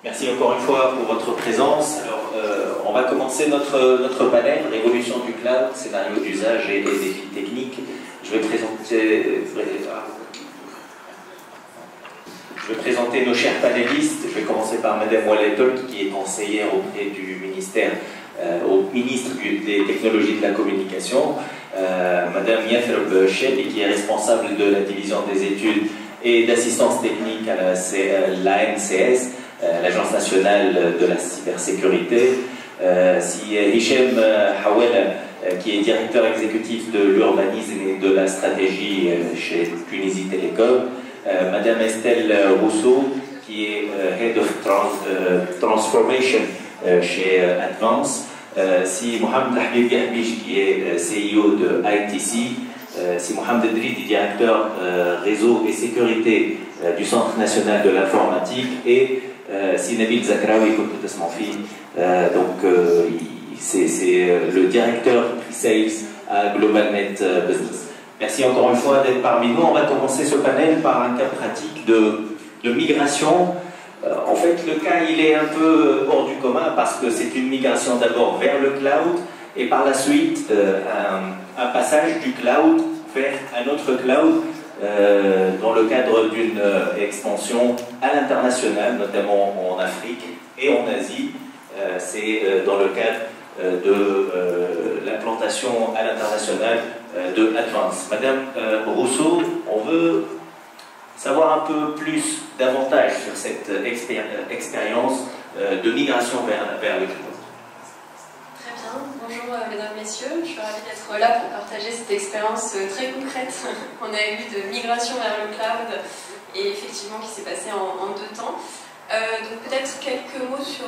Merci encore une fois pour votre présence. Alors, on va commencer notre panel, Révolution du cloud, scénario d'usage et défis techniques. Je vais présenter nos chers panélistes. Je vais commencer par Madame Walletol, qui est conseillère auprès du ministère, au ministre des Technologies de la Communication. Madame Yathreb Cheb, qui est responsable de la division des études et d'assistance technique à l'ANCS, l'Agence nationale de la cybersécurité. Si Hichem Hawel, qui est directeur exécutif de l'urbanisme et de la stratégie chez Tunisie Télécom. Madame Estelle Rousseau, qui est Head of Transformation chez Advance. Si Mohamed Habib Yahbish, qui est CEO de ITC. Si Mohamed Dridi, directeur réseau et sécurité du Centre national de l'informatique. Et si Nabil Zakraoui, comme tout c'est le directeur Sales à GlobalNet Business. Merci encore une fois d'être parmi nous. On va commencer ce panel par un cas pratique de migration. En fait, le cas il est un peu hors du commun parce que c'est une migration d'abord vers le cloud et par la suite un passage du cloud vers un autre cloud dans le cadre d'une expansion à l'international, notamment en Afrique et en Asie. C'est dans le cadre de l'implantation à l'international de Advance. Madame Rousseau, on veut savoir un peu plus davantage sur cette expérience de migration vers le cloud. Très bien, bonjour mesdames, messieurs, je suis ravie d'être là pour partager cette expérience très concrète qu'on a eue de migration vers le cloud et effectivement qui s'est passée en 2 temps. Donc peut-être quelques mots sur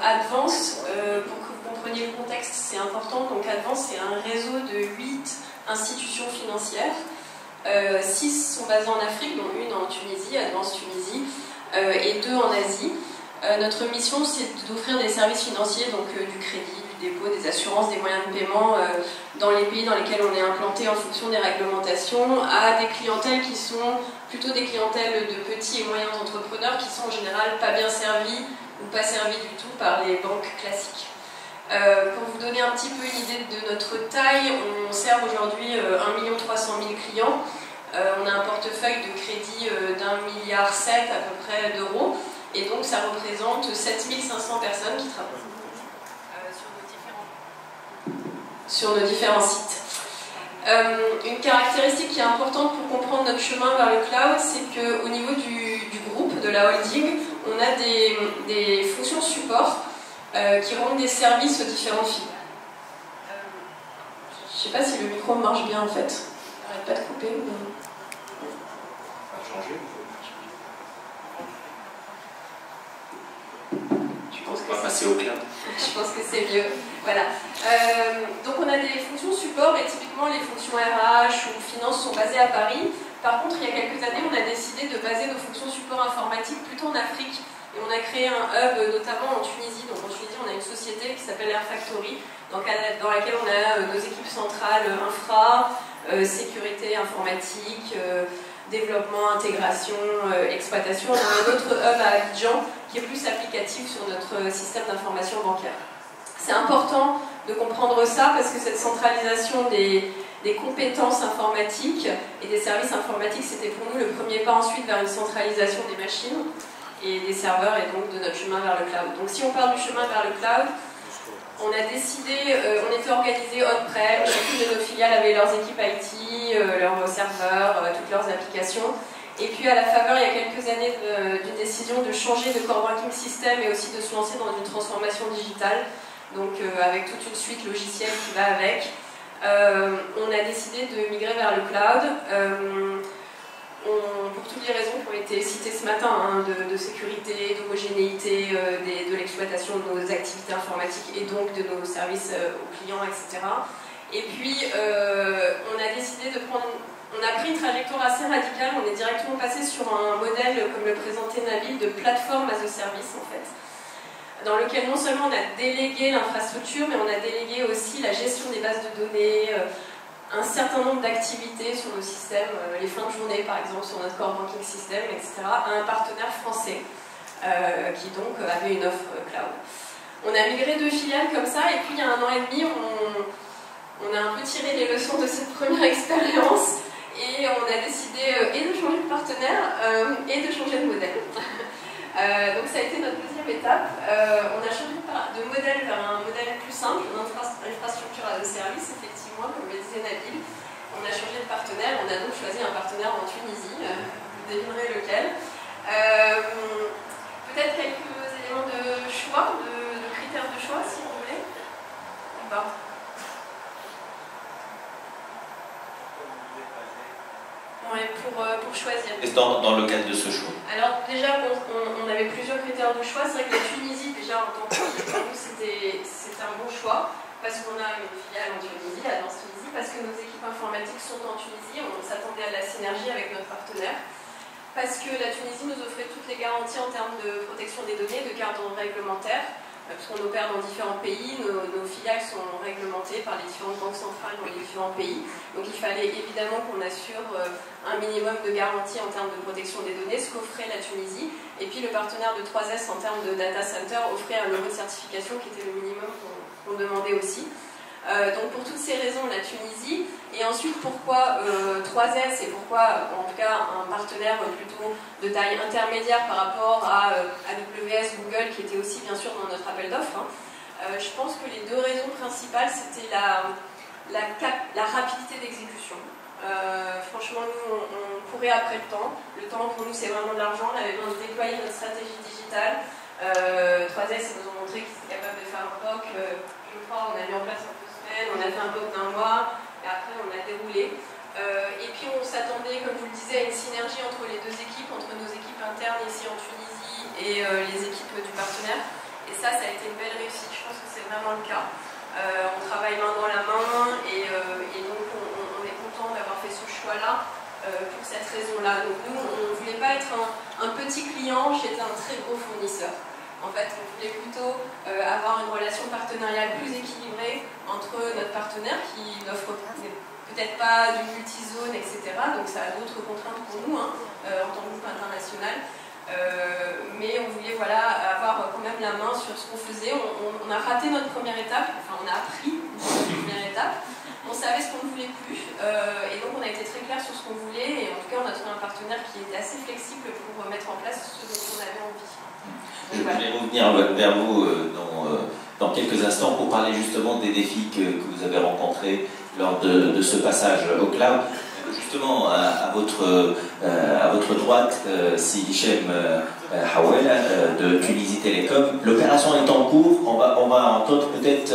Advance, pour que vous compreniez le contexte, c'est important. Donc Advance, c'est un réseau de 8 institutions financières. 6 sont basées en Afrique, dont une en Tunisie, Advance Tunisie, et 2 en Asie. Notre mission, c'est d'offrir des services financiers, donc du crédit, du dépôt, des assurances, des moyens de paiement dans les pays dans lesquels on est implanté en fonction des réglementations, à des clientèles qui sont plutôt des clientèles de petits et moyens entrepreneurs qui sont en général pas bien servis ou pas servis du tout par les banques classiques. Pour vous donner un petit peu une idée de notre taille, on sert aujourd'hui 1 300 000 clients. On a un portefeuille de crédit d'1,7 milliard à peu près d'euros. Et donc ça représente 7 500 personnes qui travaillent sur nos différents sites. Une caractéristique qui est importante pour comprendre notre chemin vers le cloud, c'est qu'au niveau du groupe, de la holding, on a des fonctions support qui rendent des services aux différentes filles. Je ne sais pas si le micro marche bien en fait. Arrête pas de couper. Ça a changé. On va passer au cloud. Je pense que c'est mieux. Voilà. Donc on a des fonctions support et typiquement les fonctions RH ou finance sont basées à Paris. Par contre, il y a quelques années, on a décidé de baser nos fonctions support informatiques plutôt en Afrique. Et on a créé un hub notamment en Tunisie. Donc en Tunisie, on a une société qui s'appelle Air Factory, dans laquelle on a nos équipes centrales infra, sécurité informatique, développement, intégration, exploitation. On a un autre hub à Abidjan qui est plus applicatif sur notre système d'information bancaire. C'est important de comprendre ça parce que cette centralisation des compétences informatiques et des services informatiques, c'était pour nous le premier pas ensuite vers une centralisation des machines et des serveurs et donc de notre chemin vers le cloud. Donc si on parle du chemin vers le cloud, on a décidé, on était organisé on-prem, chacune de nos filiales avait leurs équipes IT, leurs serveurs, toutes leurs applications. Et puis à la faveur, il y a quelques années, d'une décision de changer de core banking system et aussi de se lancer dans une transformation digitale, donc avec toute une suite logicielle qui va avec, on a décidé de migrer vers le cloud. Pour toutes les raisons qui ont été citées ce matin, hein, de sécurité, d'homogénéité, de l'exploitation de nos activités informatiques et donc de nos services aux clients, etc. Et puis, on a décidé de prendre... On a pris une trajectoire assez radicale, on est directement passé sur un modèle, comme le présentait Nabil, de plateforme as a service, en fait, dans lequel non seulement on a délégué l'infrastructure, mais on a délégué aussi la gestion des bases de données, un certain nombre d'activités sur nos systèmes, les fins de journée par exemple sur notre core banking system, etc., à un partenaire français qui donc avait une offre cloud. On a migré 2 filiales comme ça, et puis il y a 1 an et demi, on a un peu tiré les leçons de cette première expérience, et on a décidé et de changer de partenaire et de changer de modèle. Donc ça a été notre deuxième étape. On a changé de modèle vers un modèle plus simple, une infrastructure as a service, effectivement, comme le disait Nabil. On a changé de partenaire, on a donc choisi un partenaire en Tunisie, vous devinerez lequel. Peut-être quelques éléments de choix, de critères de choix, si vous voulez. Ouais, pour choisir. Dans le cadre de ce choix. Alors déjà, on avait plusieurs critères de choix. C'est vrai que la Tunisie, déjà en tant que pays, pour nous, c'était un bon choix, parce qu'on a une filiale en Tunisie, l'Alliance Tunisie, parce que nos équipes informatiques sont en Tunisie, on s'attendait à la synergie avec notre partenaire, parce que la Tunisie nous offrait toutes les garanties en termes de protection des données, de cadre réglementaire, puisqu'on opère dans différents pays, nos filiales sont réglementées par les différentes banques centrales dans les différents pays. Donc il fallait évidemment qu'on assure un minimum de garantie en termes de protection des données, ce qu'offrait la Tunisie. Et puis le partenaire de 3S en termes de data center offrait un niveau de certification qui était le minimum qu'on demandait aussi. Donc pour toutes ces raisons, la Tunisie. Et ensuite, pourquoi 3S et pourquoi, en tout cas, un partenaire plutôt de taille intermédiaire par rapport à AWS, Google, qui était aussi bien sûr dans notre appel d'offres. Je pense que les 2 raisons principales, c'était la rapidité d'exécution. Franchement, nous, on courait après le temps. Le temps, pour nous, c'est vraiment de l'argent. On avait besoin de déployer notre stratégie digitale. 3S, ils nous ont montré qu'ils étaient capables de faire un POC. Je crois, on a mis en place en 2 semaines, on a fait un POC d'1 mois, et après on a déroulé. Et puis on s'attendait, comme je vous le disais, à une synergie entre les 2 équipes, entre nos équipes internes ici en Tunisie et les équipes du partenaire. Et ça a été une belle réussite, je pense que c'est vraiment le cas. On travaille main dans la main, et donc on est content d'avoir fait ce choix-là pour cette raison-là. Donc nous, on ne voulait pas être un petit client chez un très gros fournisseur. En fait, on voulait plutôt avoir une relation partenariale plus équilibrée entre notre partenaire qui n'offre peut-être pas du multizone, etc. Donc ça a d'autres contraintes pour nous en tant que groupe international. Mais on voulait avoir quand même la main sur ce qu'on faisait. On a raté notre première étape, enfin on a appris notre première étape. On savait ce qu'on ne voulait plus, et donc on a été très clair sur ce qu'on voulait, et en tout cas on a trouvé un partenaire qui était assez flexible pour mettre en place ce dont on avait envie. Je vais revenir vers vous dans quelques instants pour parler justement des défis que vous avez rencontrés lors de ce passage au cloud. Justement, à votre droite, si Hichem Hawel de Tunisie Télécom, l'opération est en cours. On va entendre peut-être,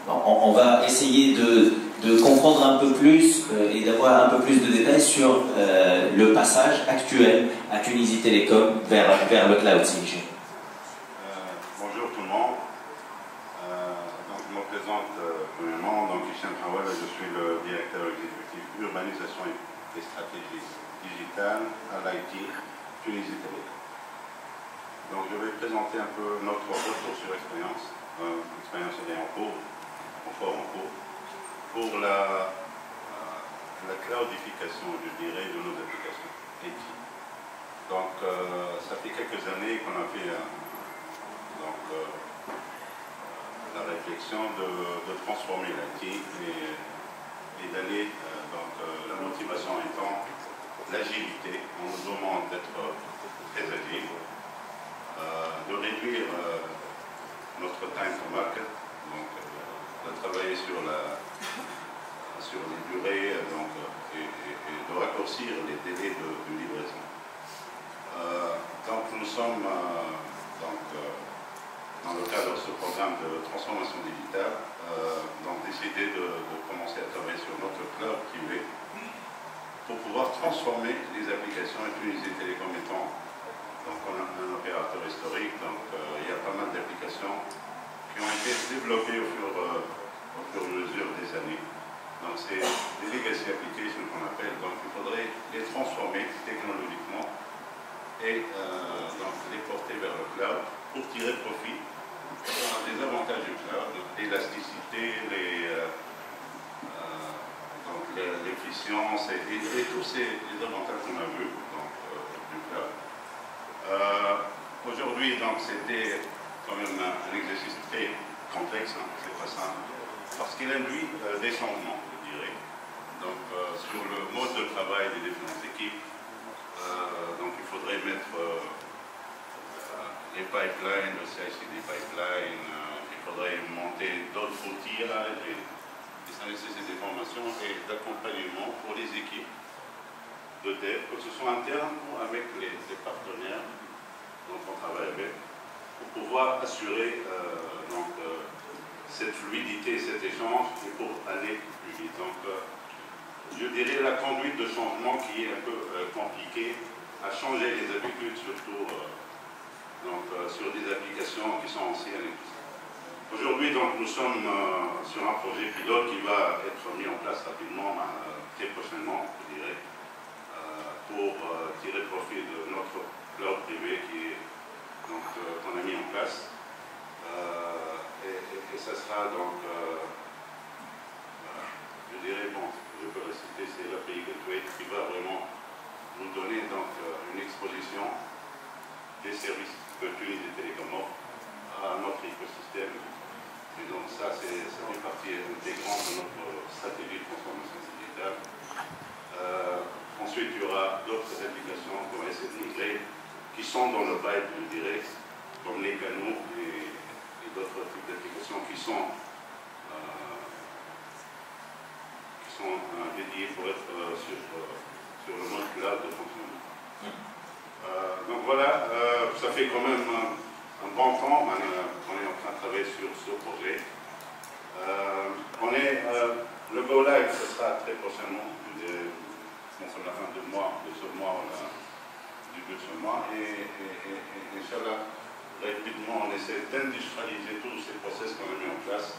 on va essayer de comprendre un peu plus et d'avoir un peu plus de détails sur le passage actuel à Tunisie Télécom vers le cloud. Bonjour tout le monde. Donc, je me présente premièrement. Donc, Hichem Hawel, je suis le directeur exécutif urbanisation et stratégie digitale à l'IT Tunisie Télécom. Donc, je vais présenter un peu notre retour sur expérience. L'expérience est en cours, pour la cloudification, je dirais, de nos applications IT. Donc, ça fait quelques années qu'on a fait la réflexion de transformer l'IT et d'aller, la motivation étant l'agilité. On nous demande d'être très agile, de réduire notre time to market, donc de travailler sur les durées et de raccourcir les délais de livraison. Donc nous sommes dans le cadre de ce programme de transformation digitale, décidé de commencer à travailler sur notre cloud privé pour pouvoir transformer les applications et Tunisie Télécom étant un opérateur historique. Donc il y a pas mal d'applications qui ont été développées au fur et à mesure des années. Donc c'est des legacy applications qu'on appelle. Donc il faudrait les transformer technologiquement et les porter vers le cloud pour tirer profit des avantages du cloud, l'élasticité, l'efficience et tous les avantages qu'on a vus du cloud. donc c'était quand même un exercice très complexe, hein, c'est pas simple, parce qu'il induit des changements, je dirais. Donc sur le mode de travail des différentes équipes, donc il faudrait mettre les pipelines, le CI/CD pipeline, il faudrait monter d'autres outillages et ça nécessite des formations et d'accompagnement pour les équipes de dev, que ce soit interne ou avec les partenaires dont on travaille avec, pour pouvoir assurer cette fluidité, cet échange et pour aller plus vite. Donc, je dirais la conduite de changement qui est un peu compliquée à changer les habitudes, surtout sur des applications qui sont anciennes. Aujourd'hui, nous sommes sur un projet pilote qui va être mis en place rapidement, très prochainement, je dirais, pour tirer profit de notre cloud privé qu'on a mis en place. Et ça sera donc, je dirais, bon, je peux le citer, c'est l'API Gateway qui va vraiment nous donner donc une exposition des services que Tunisie Télécom à notre écosystème. Et donc ça fait partie intégrante de notre stratégie de transformation digitale. Ensuite, il y aura d'autres applications comme SNI qui sont dans le pipe, je dirais, comme les canaux et d'autres types d'applications qui sont dédiées pour être sur le mode cloud de fonctionnement. Donc voilà, ça fait quand même un bon temps qu'on est en train de travailler sur ce projet. Le Go Live, ce sera très prochainement, sur la fin de ce mois, début de ce mois, et Inch'Allah, rapidement, on essaie d'industrialiser tous ces process qu'on a mis en place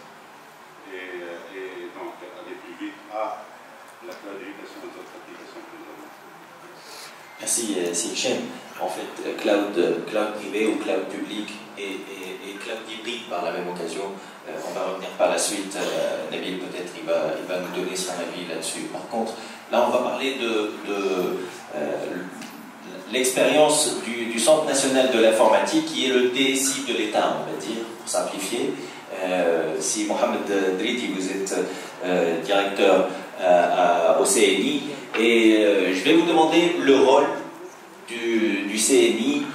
et donc aller plus vite à la cloudification des autres applications plus avancées. Merci Hichem. En fait, cloud privé ou cloud public et cloud hybride par la même occasion. On va revenir par la suite. Nabil, peut-être, il va nous donner son avis là-dessus. Par contre, là, on va parler de l'expérience du Centre national de l'informatique, qui est le DSI de l'État, on va dire, pour simplifier. Si Mohamed Driti, vous êtes directeur au CNI, et je vais vous demander le rôle du CNI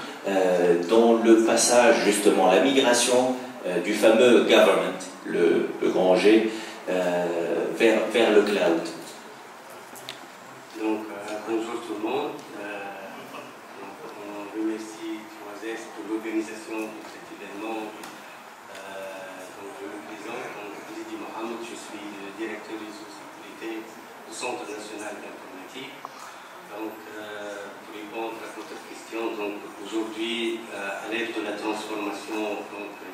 dans le passage, justement, la migration du fameux government, le grand G, vers le cloud. Donc, bonjour tout le monde. On remercie 3S pour l'organisation de cet événement. Donc, je me présente, comme je vous ai dit, Mohamed, je suis le directeur réseau sécurité au Centre national d'informatique. Donc, pour répondre à votre question, aujourd'hui, à l'aide de la transformation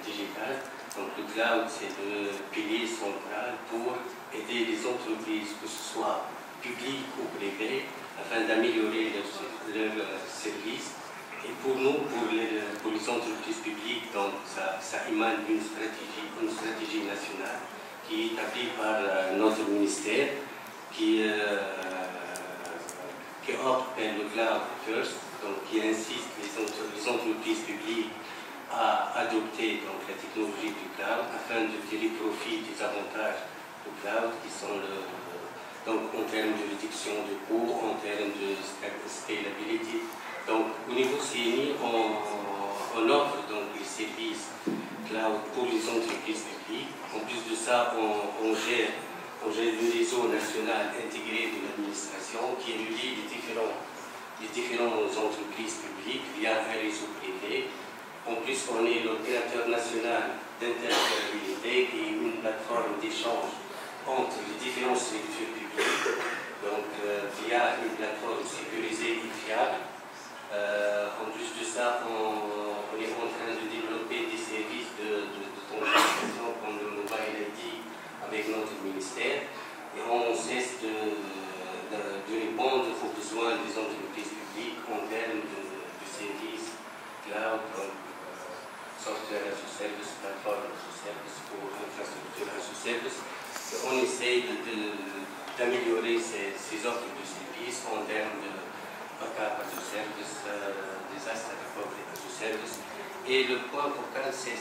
digitale, donc le cloud, c'est le pilier central pour aider les entreprises, que ce soit publiques ou privées, afin d'améliorer leurs services. Et pour nous, pour les entreprises publiques, donc ça émane d'une stratégie nationale qui est établie par notre ministère, qui opte pour le cloud first, donc qui insiste les entreprises publiques à adopter donc, la technologie du cloud afin de tirer profit des avantages du cloud qui sont donc en termes de réduction de coûts, en termes de scalability. Donc au niveau CNI, on offre donc les services cloud pour les entreprises publiques. En plus de ça, on gère le réseau national intégré de l'administration qui relie les différentes entreprises publiques via un réseau privé. En plus, on est l'opérateur national d'interopérabilité et une plateforme d'échange entre les différentes structures publiques, donc via une plateforme sécurisée et fiable. En plus de ça, on est en train de développer des services de communication comme le Mobile ID avec notre ministère et on cesse de répondre aux besoins des entreprises publiques en termes de services cloud, software as a service, plateforme as a service ou infrastructure as a service. On essaie d'améliorer ces offres de services en termes de backup as a service, disaster recovery as a service Et le point focal, c'est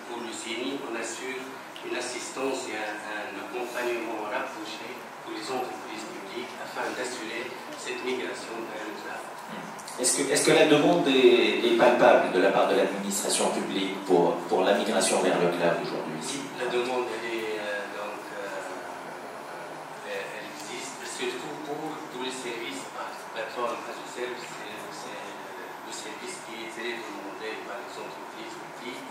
pour le CNI, on assure une assistance et un accompagnement rapproché pour les entreprises publiques afin d'assurer cette migration vers le cloud. Est-ce que la demande est palpable de la part de l'administration publique pour la migration vers le cloud aujourd'hui? Oui, la demande elle existe, surtout pour tous les services par plateforme as a service, c'est le service qui est très demandé par les entreprises publiques.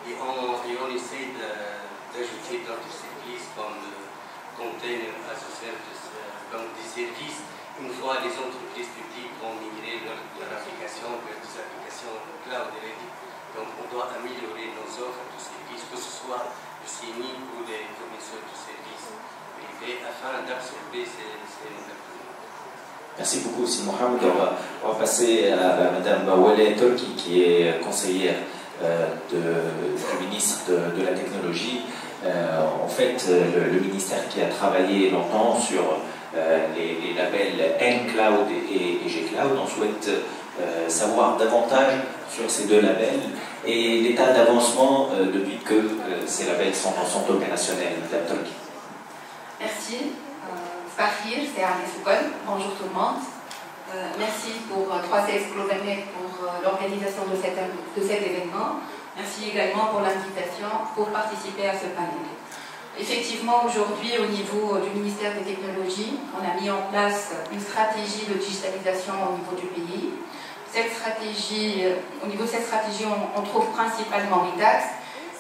Et on essaie d'ajouter d'autres services comme le container as a service, donc des services. Une fois les entreprises publiques vont migrer leur application vers des applications cloud ready. Donc on doit améliorer nos offres de services, que ce soit le CNI ou les fournisseurs de services privés, afin d'absorber ces nouvelles demandes. Merci beaucoup, Si Mohamed. On va passer à Mme Wallet Turki, qui est conseillère du ministre de la Technologie. En fait, le ministère qui a travaillé longtemps sur les labels N-Cloud et G-Cloud, on souhaite savoir davantage sur ces deux labels et l'état d'avancement depuis que ces labels sont opérationnels. Mme Turki. Merci. Bahir, c'est Arne Soukon. Bonjour tout le monde. Merci pour 3CS Globalnet pour l'organisation de cet événement. Merci également pour l'invitation pour participer à ce panel. Effectivement, aujourd'hui, au niveau du ministère des Technologies, on a mis en place une stratégie de digitalisation au niveau du pays. Au niveau de cette stratégie, on trouve principalement 8 axes.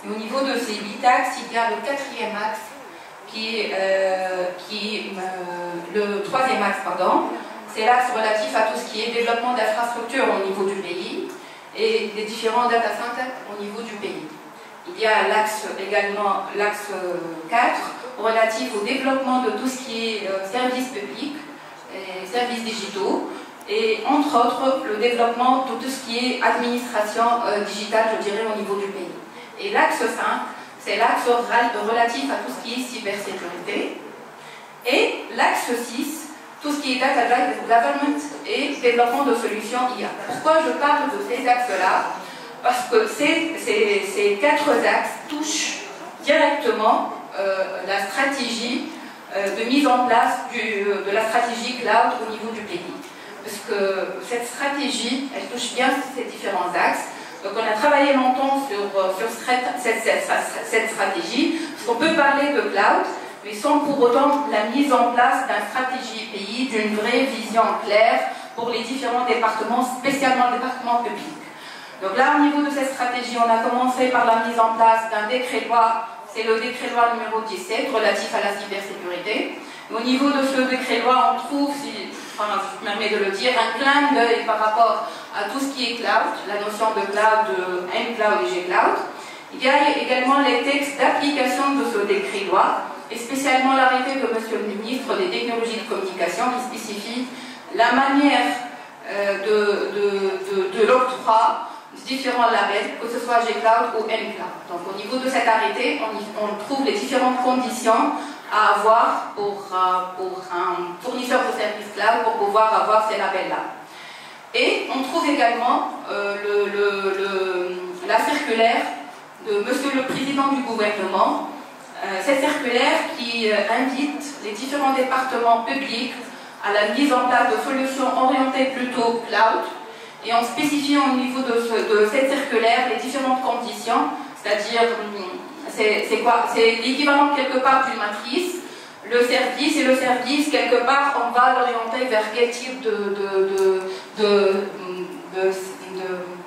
Et au niveau de ces 8 axes, il y a le 4e axe, qui est le 3e axe, pardon. C'est l'axe relatif à tout ce qui est développement d'infrastructures au niveau du pays et des différents data centers au niveau du pays. Il y a également l'axe 4 relatif au développement de tout ce qui est services publics et services digitaux et entre autres le développement de tout ce qui est administration digitale, je dirais, au niveau du pays. Et l'axe 5, c'est l'axe relatif à tout ce qui est cybersécurité. Et l'axe 6, tout ce qui est data government et développement de solutions IA. Pourquoi je parle de ces axes-là? Parce que ces 4 axes touchent directement la stratégie de mise en place de la stratégie cloud au niveau du pays. Parce que cette stratégie, elle touche bien ces différents axes. Donc on a travaillé longtemps sur cette stratégie, parce qu'on peut parler de cloud, mais sans pour autant la mise en place d'une stratégie pays, d'une vraie vision claire pour les différents départements, spécialement le département public. Donc là, au niveau de cette stratégie, on a commencé par la mise en place d'un décret-loi, c'est le décret-loi numéro 17 relatif à la cybersécurité. Au niveau de ce décret-loi, on trouve, je me permets de le dire, un clin d'œil par rapport à tout ce qui est cloud, la notion de cloud, de N-Cloud et G-Cloud. Il y a également les textes d'application de ce décret-loi, et spécialement l'arrêté de Monsieur le ministre des Technologies de Communication qui spécifie la manière de l'octroi de différents labels, que ce soit G-Cloud ou N-Cloud. Donc au niveau de cet arrêté, on trouve les différentes conditions à avoir pour un fournisseur de services cloud pour pouvoir avoir ces labels-là. Et on trouve également la circulaire de Monsieur le Président du gouvernement, cette circulaire qui invite les différents départements publics à la mise en place de solutions orientées plutôt cloud, et en spécifiant au niveau de cette circulaire les différentes conditions, c'est-à-dire, c'est quoi? C'est l'équivalent quelque part d'une matrice, le service, et le service, quelque part, on va l'orienter vers quel type de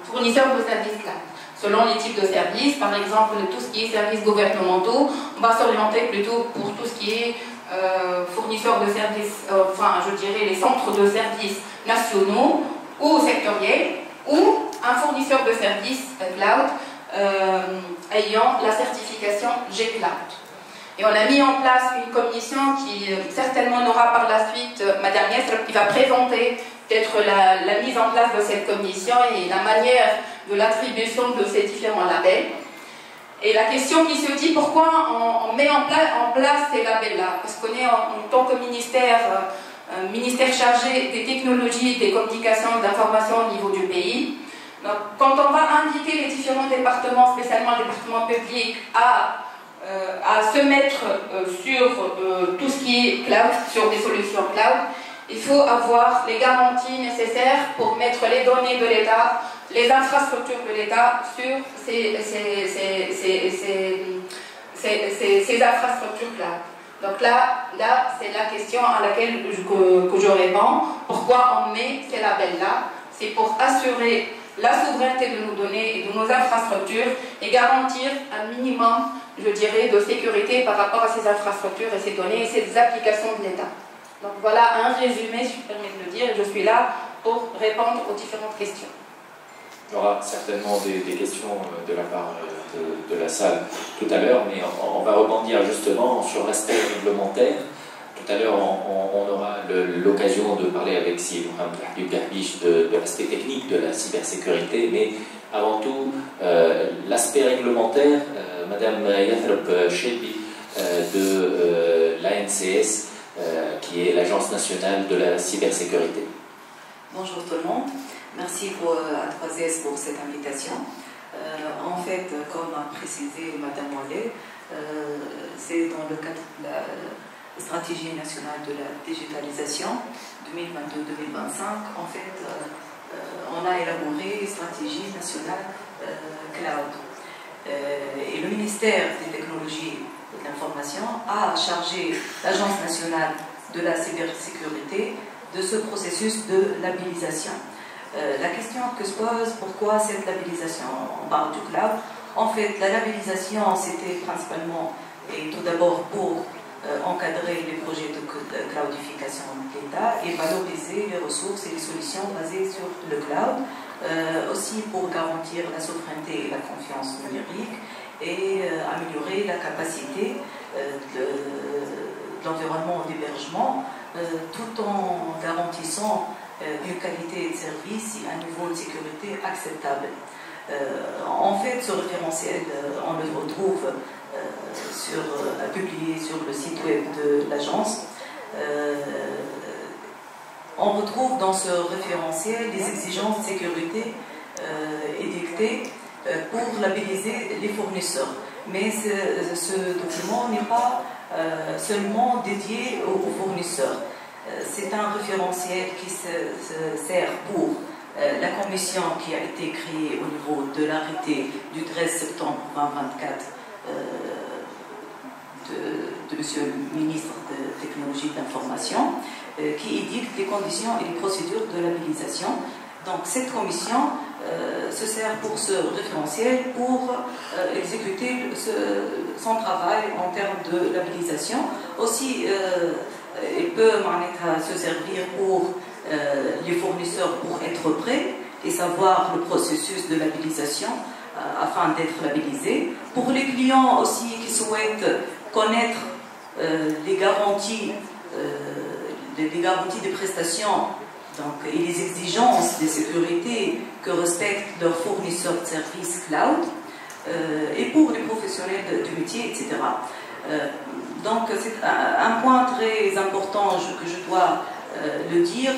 fournisseur de services cloud. Selon les types de services, par exemple, tout ce qui est services gouvernementaux, on va s'orienter plutôt pour tout ce qui est fournisseurs de services, je dirais les centres de services nationaux ou sectoriels, ou un fournisseur de services cloud ayant la certification G-Cloud. Et on a mis en place une commission qui certainement aura par la suite Madame Yasser qui va présenter peut-être la mise en place de cette commission et la manière de l'attribution de ces différents labels. Et la question qui se dit, pourquoi on met en place ces labels-là? Parce qu'on est en tant que ministère chargé des technologies, des communications, de l'information au niveau du pays. Donc, quand on va invité les différents départements, spécialement les départements publics, à se mettre sur tout ce qui est cloud, sur des solutions cloud. Il faut avoir les garanties nécessaires pour mettre les données de l'État, les infrastructures de l'État sur ces infrastructures cloud. Donc là c'est la question à laquelle que je réponds. Pourquoi on met ces labels-là? C'est pour assurer la souveraineté de nos données et de nos infrastructures et garantir un minimum, je dirais, de sécurité par rapport à ces infrastructures et ces données et ces applications de l'État. Donc voilà un résumé, si je me permets de le dire, et je suis là pour répondre aux différentes questions. Il y aura certainement des questions de la part de la salle tout à l'heure, mais on va rebondir justement sur l'aspect réglementaire. Tout à l'heure, on aura l'occasion de parler avec Sidi Mohamed Habib Dahbiche de l'aspect technique de la cybersécurité, mais avant tout, l'aspect réglementaire, Madame Yathreb Chebbi de l'ANCS, qui est l'Agence nationale de la cybersécurité. Bonjour tout le monde, merci à 3S pour cette invitation. En fait, comme a précisé Madame Ouellet, c'est dans le cadre de la stratégie nationale de la digitalisation 2022-2025. En fait, on a élaboré une stratégie nationale cloud. Et le ministère des technologies et de l'information a chargé l'Agence nationale de la cybersécurité de ce processus de labellisation. La question que se pose, pourquoi cette labellisation? On parle du cloud. En fait, la labellisation, c'était principalement et tout d'abord pour encadrer les projets de cloudification de l'État et valoriser les ressources et les solutions basées sur le cloud, aussi pour garantir la souveraineté et la confiance numérique et améliorer la capacité de l'environnement d'hébergement tout en garantissant une qualité de service et un niveau de sécurité acceptable. En fait, ce référentiel, on le retrouve publié sur le site web de l'agence. On retrouve dans ce référentiel des exigences de sécurité édictées pour labelliser les fournisseurs. Mais ce document n'est pas seulement dédié aux fournisseurs. C'est un référentiel qui se sert pour la commission qui a été créée au niveau de l'arrêté du 13 septembre 2024 de Monsieur le ministre de Technologie de l'Information, qui édicte les conditions et les procédures de labellisation. Donc cette commission se sert pour ce référentiel pour exécuter son travail en termes de labellisation. Aussi, il peut se servir pour les fournisseurs pour être prêts et savoir le processus de labellisation afin d'être labellisés. Pour les clients aussi qui souhaitent connaître les garanties des prestations et les exigences de sécurité que respectent leurs fournisseurs de services cloud, et pour les professionnels du métier, etc. Donc c'est un point très important que je dois le dire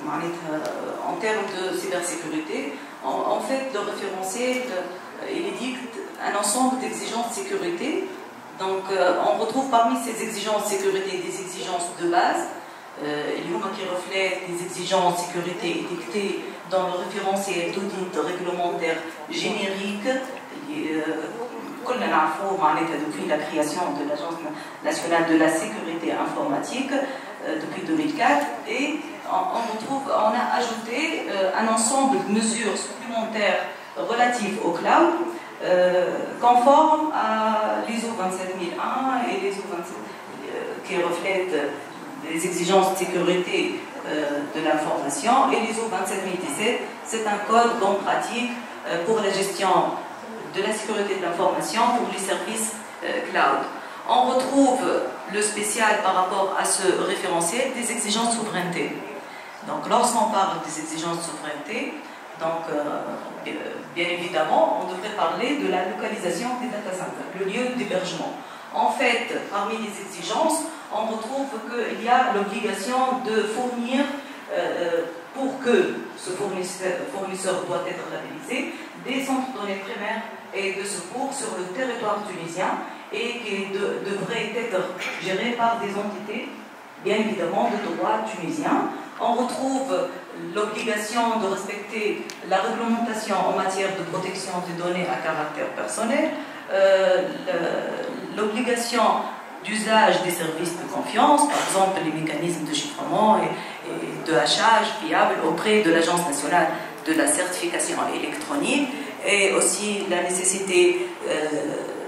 en termes de cybersécurité. En fait, le référentiel, il édicte un ensemble d'exigences de sécurité. Donc on retrouve parmi ces exigences de sécurité des exigences de base, qui reflètent des exigences de sécurité édictées dans le référentiel d'audit réglementaire générique. Depuis la création de l'Agence nationale de la sécurité informatique depuis 2004, et on a ajouté un ensemble de mesures supplémentaires relatives au cloud conformes à l'ISO 27001 et l'ISO 27 qui reflètent les exigences de sécurité de l'information, et l'ISO 27017, c'est un code bonne pratique pour la gestion de la sécurité de l'information pour les services cloud. On retrouve le spécial par rapport à ce référentiel des exigences de souveraineté. Donc lorsqu'on parle des exigences de souveraineté, donc, bien évidemment, on devrait parler de la localisation des data centers, le lieu d'hébergement. En fait, parmi les exigences, on retrouve qu'il y a l'obligation de fournir pour que ce fournisseur doit être labellisé, des centres de données primaires et de secours sur le territoire tunisien et qui devraient être gérés par des entités, bien évidemment, de droit tunisien. On retrouve l'obligation de respecter la réglementation en matière de protection des données à caractère personnel, l'obligation d'usage des services de confiance, par exemple les mécanismes de chiffrement et de hachage fiable auprès de l'Agence nationale de la certification électronique, et aussi la nécessité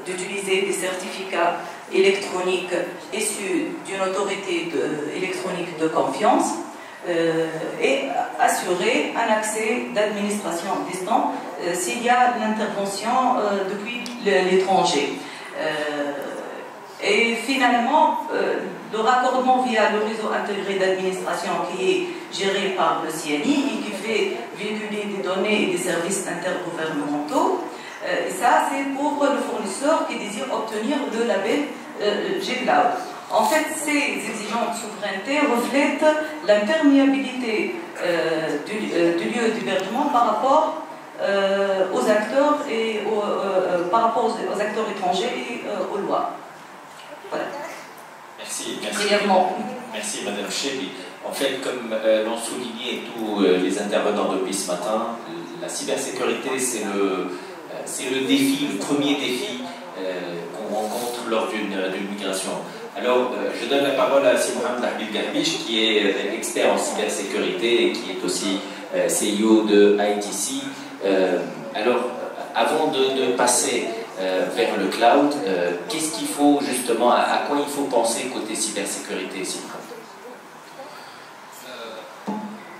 d'utiliser des certificats électroniques issus d'une autorité électronique de confiance et assurer un accès d'administration distant s'il y a l'intervention depuis l'étranger. Et finalement, le raccordement via le réseau intégré d'administration qui est géré par le CNI et qui fait véhiculer des données et des services intergouvernementaux. Et ça, c'est pour le fournisseur qui désire obtenir le label G-Cloud. En fait, ces exigences de souveraineté reflètent l'imperméabilité du lieu d'hébergement par rapport aux acteurs et par rapport aux acteurs étrangers et aux lois. Voilà. Merci. Merci Madame Chebi. En fait, comme l'ont souligné tous les intervenants depuis ce matin, la cybersécurité, c'est le défi, le premier défi qu'on rencontre lors d'une migration. Alors, je donne la parole à Si Mohamed Habib Garbiche, qui est expert en cybersécurité et qui est aussi CEO de ITC. Alors, avant de passer vers le cloud, qu'est-ce qu'il faut justement, à quoi il faut penser côté cybersécurité, Si Mohamed?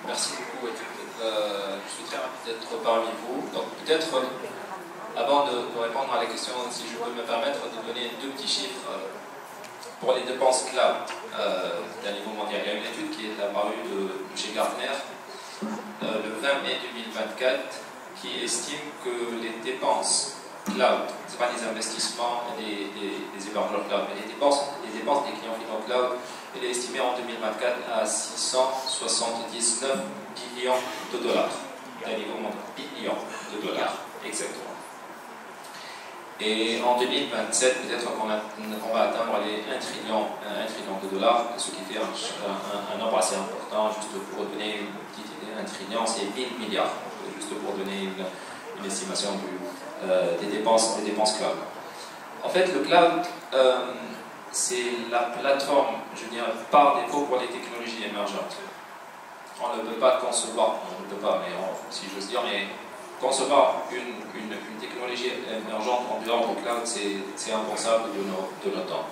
Merci beaucoup. Je suis très ravi d'être parmi vous. Donc peut-être, avant de répondre à la question, si je peux me permettre de donner deux petits chiffres pour les dépenses cloud d'un niveau mondial. Il y a une étude qui est apparue chez Gartner le 20 mai 2024 qui estime que les dépenses cloud, ce n'est pas des investissements des hébergeurs cloud, mais les dépenses des clients finaux cloud, elle est estimée en 2024 à 679 billions de dollars. D'un niveau mondial, billions de dollars, exactement. Et en 2027, peut-être qu'on va atteindre les 1 trillion de dollars, ce qui fait un nombre assez important. Juste pour donner une petite idée, 1 trillion, c'est 1000 milliards, juste pour donner une estimation des dépenses cloud. En fait, le cloud, c'est la plateforme, je dirais, par défaut pour les technologies émergentes. On ne peut pas concevoir, si j'ose dire, mais concevoir une technologie émergente en dehors du cloud, c'est impensable de nos temps.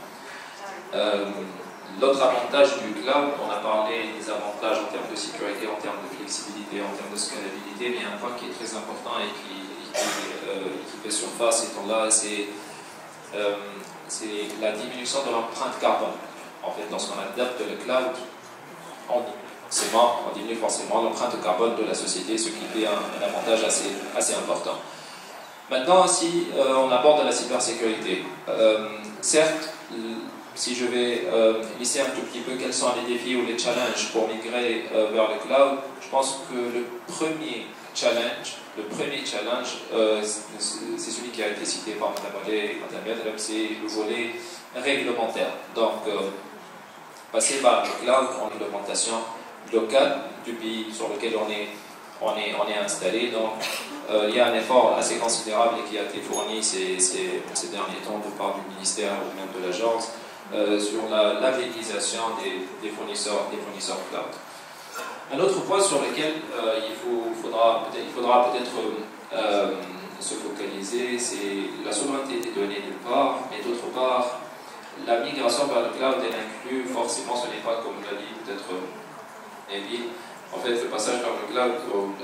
L'autre avantage du cloud, on a parlé des avantages en termes de sécurité, en termes de flexibilité, en termes de scalabilité, mais il y a un point qui est très important et qui fait surface ces temps-là, c'est la diminution de l'empreinte carbone. En fait, lorsqu'on adapte le cloud, on diminue forcément l'empreinte carbone de la société, ce qui fait un avantage assez important. Maintenant, si on aborde la cybersécurité, certes, si je vais lister un tout petit peu quels sont les défis ou les challenges pour migrer vers le cloud, je pense que le premier challenge, c'est celui qui a été cité par Mme Olé et Mme Yadreb, c'est le volet réglementaire. Donc, passer par le cloud en réglementation locale du pays sur lequel on est installé. Donc, il y a un effort assez considérable qui a été fourni ces derniers temps de part du ministère ou même de l'agence sur la labellisation des fournisseurs cloud. Un autre point sur lequel il faudra peut-être se focaliser, c'est la souveraineté des données d'une part, mais d'autre part, la migration vers le cloud, elle inclut forcément, ce n'est pas comme l'a dit peut-être Elie, en fait le passage vers le cloud,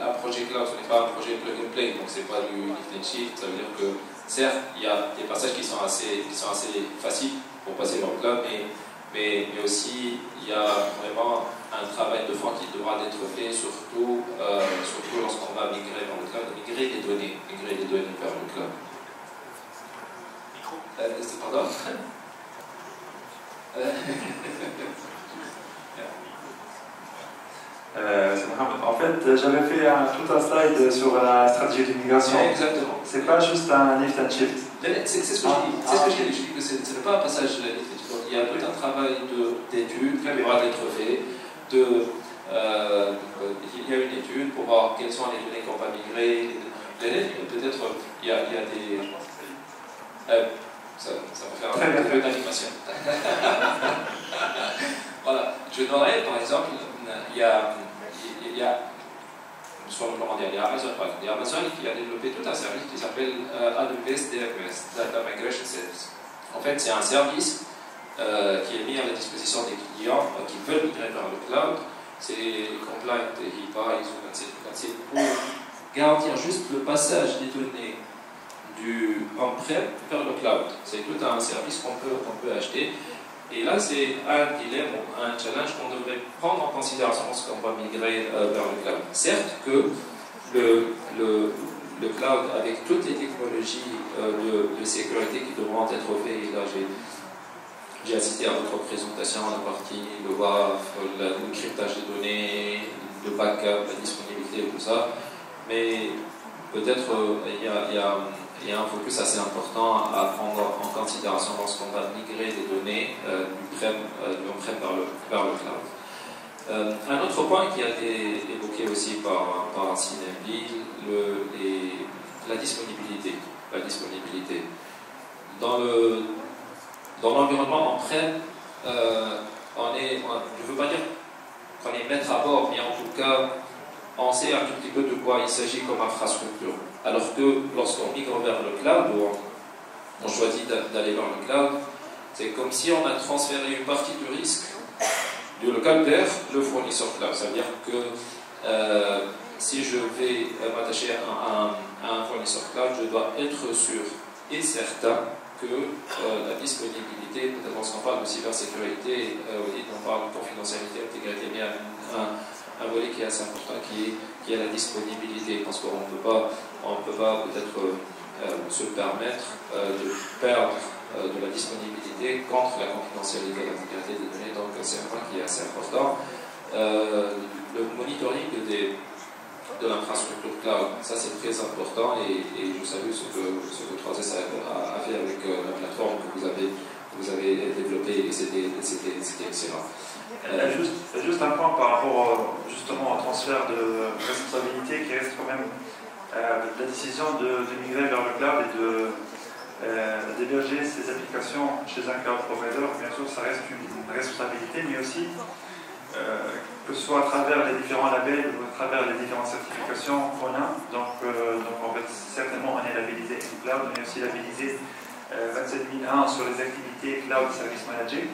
un projet cloud, ce n'est pas un projet plug and play, donc ce n'est pas du lift and shift, ça veut dire que certes, il y a des passages qui sont assez faciles pour passer vers le cloud, mais aussi il y a vraiment un travail de fond qui devra être fait, surtout lorsqu'on va migrer vers le cloud, migrer des données vers le cloud. Pardon. C'est Mohamed. En fait, j'avais fait tout un slide sur la stratégie d'immigration. Exactement. C'est pas juste un lift and shift. C'est ce que je dis. C'est ce que je dis. Je dis que ce n'est pas un passage de la lift and shift. Il y a tout un travail d'études qui devra être fait. Il y a une étude pour voir quelles sont les données qu'on va migrer. Peut-être il y a des. Ça va faire un peu d'animation. Voilà. Je donnerai par exemple, il y a sur le plan mondial, il y a Amazon par exemple. Il y a Amazon qui a développé tout un service qui s'appelle AWS DMS, Data Migration Service. En fait, c'est un service qui est mis à la disposition des clients qui veulent migrer vers le cloud. C'est compliant HIPAA, ISO 27027 pour garantir juste le passage des données du on-prem vers le cloud. C'est tout un service qu'on peut acheter. Et là, c'est un dilemme, un challenge qu'on devrait prendre en considération lorsqu'on va migrer vers le cloud. Certes que le cloud, avec toutes les technologies de sécurité qui devront être faites, et là j'ai assisté à votre présentation, la partie, le WAF, le cryptage des données, le backup, la disponibilité, tout ça, mais peut-être il y a un focus assez important à prendre en considération lorsqu'on va migrer des données du on-prem vers le cloud. Un autre point qui a été évoqué aussi par Sinembi, la disponibilité. Dans l'environnement on-prem, je ne veux pas dire qu'on est maître à bord, mais en tout cas, on sait un tout petit peu de quoi il s'agit comme infrastructure. Alors que lorsqu'on migre vers le cloud, ou on choisit d'aller vers le cloud, c'est comme si on a transféré une partie du risque du local vers le fournisseur cloud. Ça veut dire que si je vais m'attacher à un fournisseur cloud, je dois être sûr et certain que la disponibilité, peut-être lorsqu'on parle de cybersécurité, on parle de confidentialité, intégrité, mais un volet qui est assez important qui est la disponibilité, parce qu'on ne peut pas peut-être se permettre de perdre de la disponibilité contre la confidentialité et l'intégrité des données, donc c'est un point qui est assez important. Le monitoring de l'infrastructure cloud, ça c'est très important et je salue ce que 3S a fait avec la plateforme que vous avez développée et c'était excellent. Juste un point par rapport justement au transfert de responsabilité qui reste quand même la décision de migrer vers le cloud et d'héberger ces applications chez un cloud provider. Bien sûr, ça reste une responsabilité, mais aussi que ce soit à travers les différents labels ou à travers les différentes certifications qu'on a. Donc en fait, certainement on est labellisé cloud, on est aussi labellisé 27001 sur les activités cloud service manager.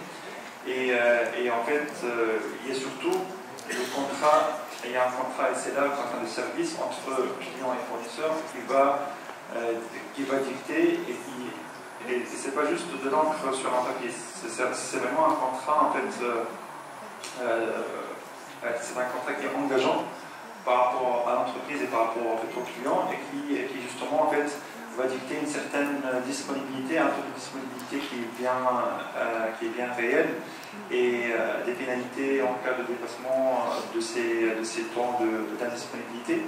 Et en fait, il y a surtout le contrat, il y a un contrat SLA, un contrat de service entre client et fournisseur qui va dicter et c'est pas juste de l'encre sur un papier, c'est vraiment un contrat en fait, c'est un contrat qui est engageant par rapport à l'entreprise et par rapport en fait, au client et qui justement en fait va dicter une certaine disponibilité, un taux de disponibilité qui est bien réel et des pénalités en cas de dépassement de ces temps d'indisponibilité.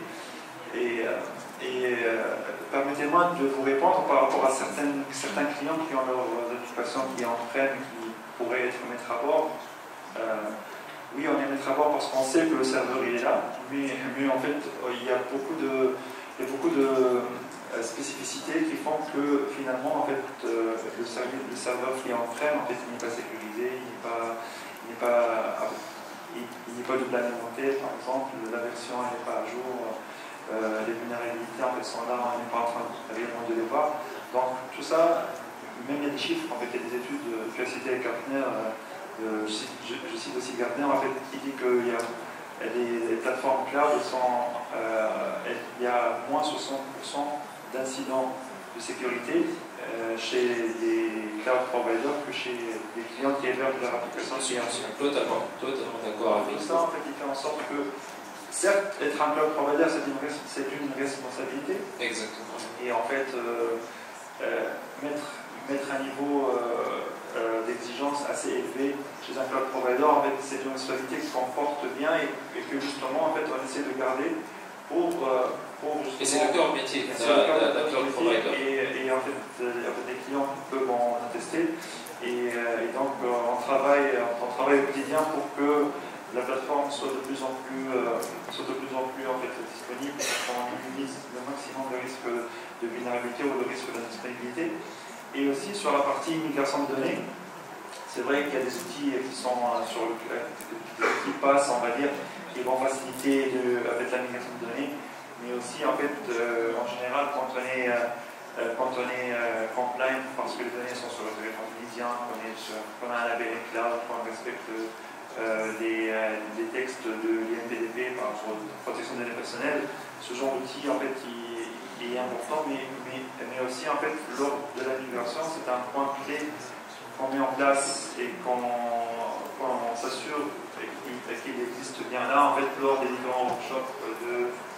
Permettez-moi de vous répondre par rapport à certains clients qui ont leurs applications qui on-prem qui pourraient être mettre à bord. Oui, on est mettre à bord parce qu'on sait que le serveur il est là, mais en fait il y a beaucoup de spécificités qui font que finalement en fait, le serveur qui est on-prem en fait, il n'est pas sécurisé, il n'est pas double alimenté par exemple, la version n'est pas à jour, les vulnérabilités en fait, sont là, on n'est pas en train réellement de les voir. Donc tout ça, même il y a des chiffres, en fait, il y a des études, tu as cité Gartner, je cite aussi Gartner en fait, qui dit qu'il y a les plateformes cloud, il y a moins 60% d'incidents de sécurité chez les cloud providers que chez les clients qui hébergent leur application. Totalement d'accord avec ça. En fait, il fait en sorte que, certes, être un cloud provider, c'est une responsabilité. Exactement. Et en fait, mettre un niveau d'exigence assez élevée chez un cloud provider. En fait, c'est une responsabilité qui comporte bien et que justement, en fait, on essaie de garder pour et c'est le cœur métier d'un cloud provider. Et en fait, les clients peuvent en attester. Et donc, on travaille au quotidien pour que la plateforme soit de plus en plus en fait, disponible, pour qu'on minimise le maximum le risque de vulnérabilité ou le risque d'indisponibilité. Et aussi sur la partie migration de données, c'est vrai qu'il y a des outils qui sont qui passent, on va dire, qui vont faciliter avec la migration de données, mais aussi en fait, en général, quand on est compliant, parce que les données sont sur le territoire tunisien, qu'on a un label cloud, qu'on respecte les textes de l'INPDP par rapport à la protection des données personnelles, ce genre d'outil en fait il est important, mais aussi en fait lors de la migration, c'est un point clé qu'on met en place et qu'on s'assure qu'il existe bien là en fait lors des différents workshops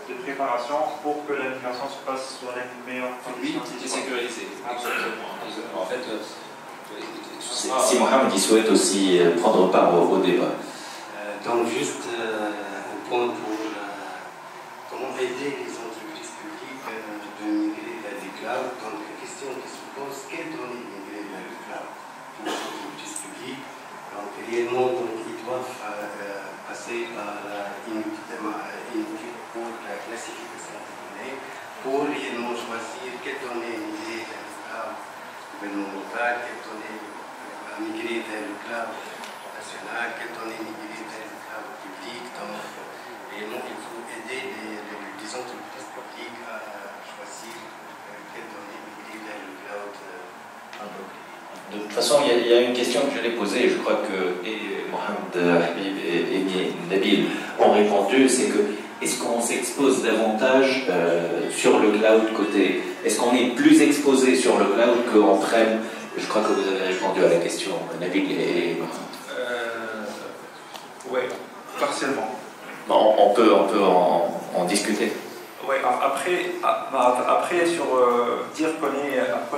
de préparation pour que la migration se passe sur les meilleures conditions. Oui, c'est sécurisé. En fait, si Mohamed souhaite aussi prendre part au débat. Donc juste un point pour comment aider les entreprises publiques de migrer vers les clouds. Donc la question qui se pose, quelles données migrer vers le cloud pour les entreprises publiques? Donc réellement, ils doivent passer par une étude pour la classification des données, pour réellement choisir quelles données migrer vers le cloud gouvernemental, quelles données migrer vers le cloud national, quelles données migrer vers le cloud public. Donc, réellement, il faut aider les entreprises publiques à choisir quelles données migrer vers le cloud approprié. De toute façon, il y a une question que je l'ai posée, et je crois que Mohamed Habib et Nabil ont répondu, c'est que est-ce qu'on s'expose davantage sur le cloud côté? Est-ce qu'on est plus exposé sur le cloud qu'en-prem? Je crois que vous avez répondu à la question, Nabil et Mohamed. Oui, partiellement. Bon, on peut en discuter. Oui, après sur dire qu'on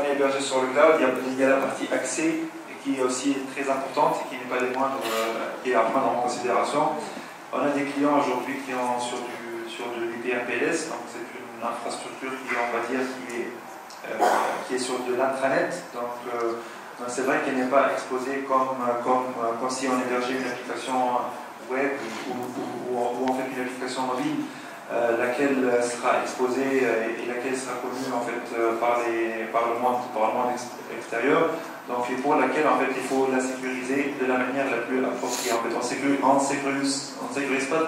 est hébergé sur le cloud, il y a la partie accès qui est aussi très importante et qui n'est pas des moindres et à prendre en considération. On a des clients aujourd'hui qui sont sur de l'IPMPLS, donc c'est une infrastructure qui, on va dire, qui est sur de l'intranet. Donc c'est vrai qu'elle n'est pas exposée comme si on hébergeait une application web ou en fait une application mobile. Laquelle sera exposée et laquelle sera connue en fait par le monde extérieur. Donc, et pour laquelle en fait il faut la sécuriser de la manière la plus appropriée. En fait, on sécurise pas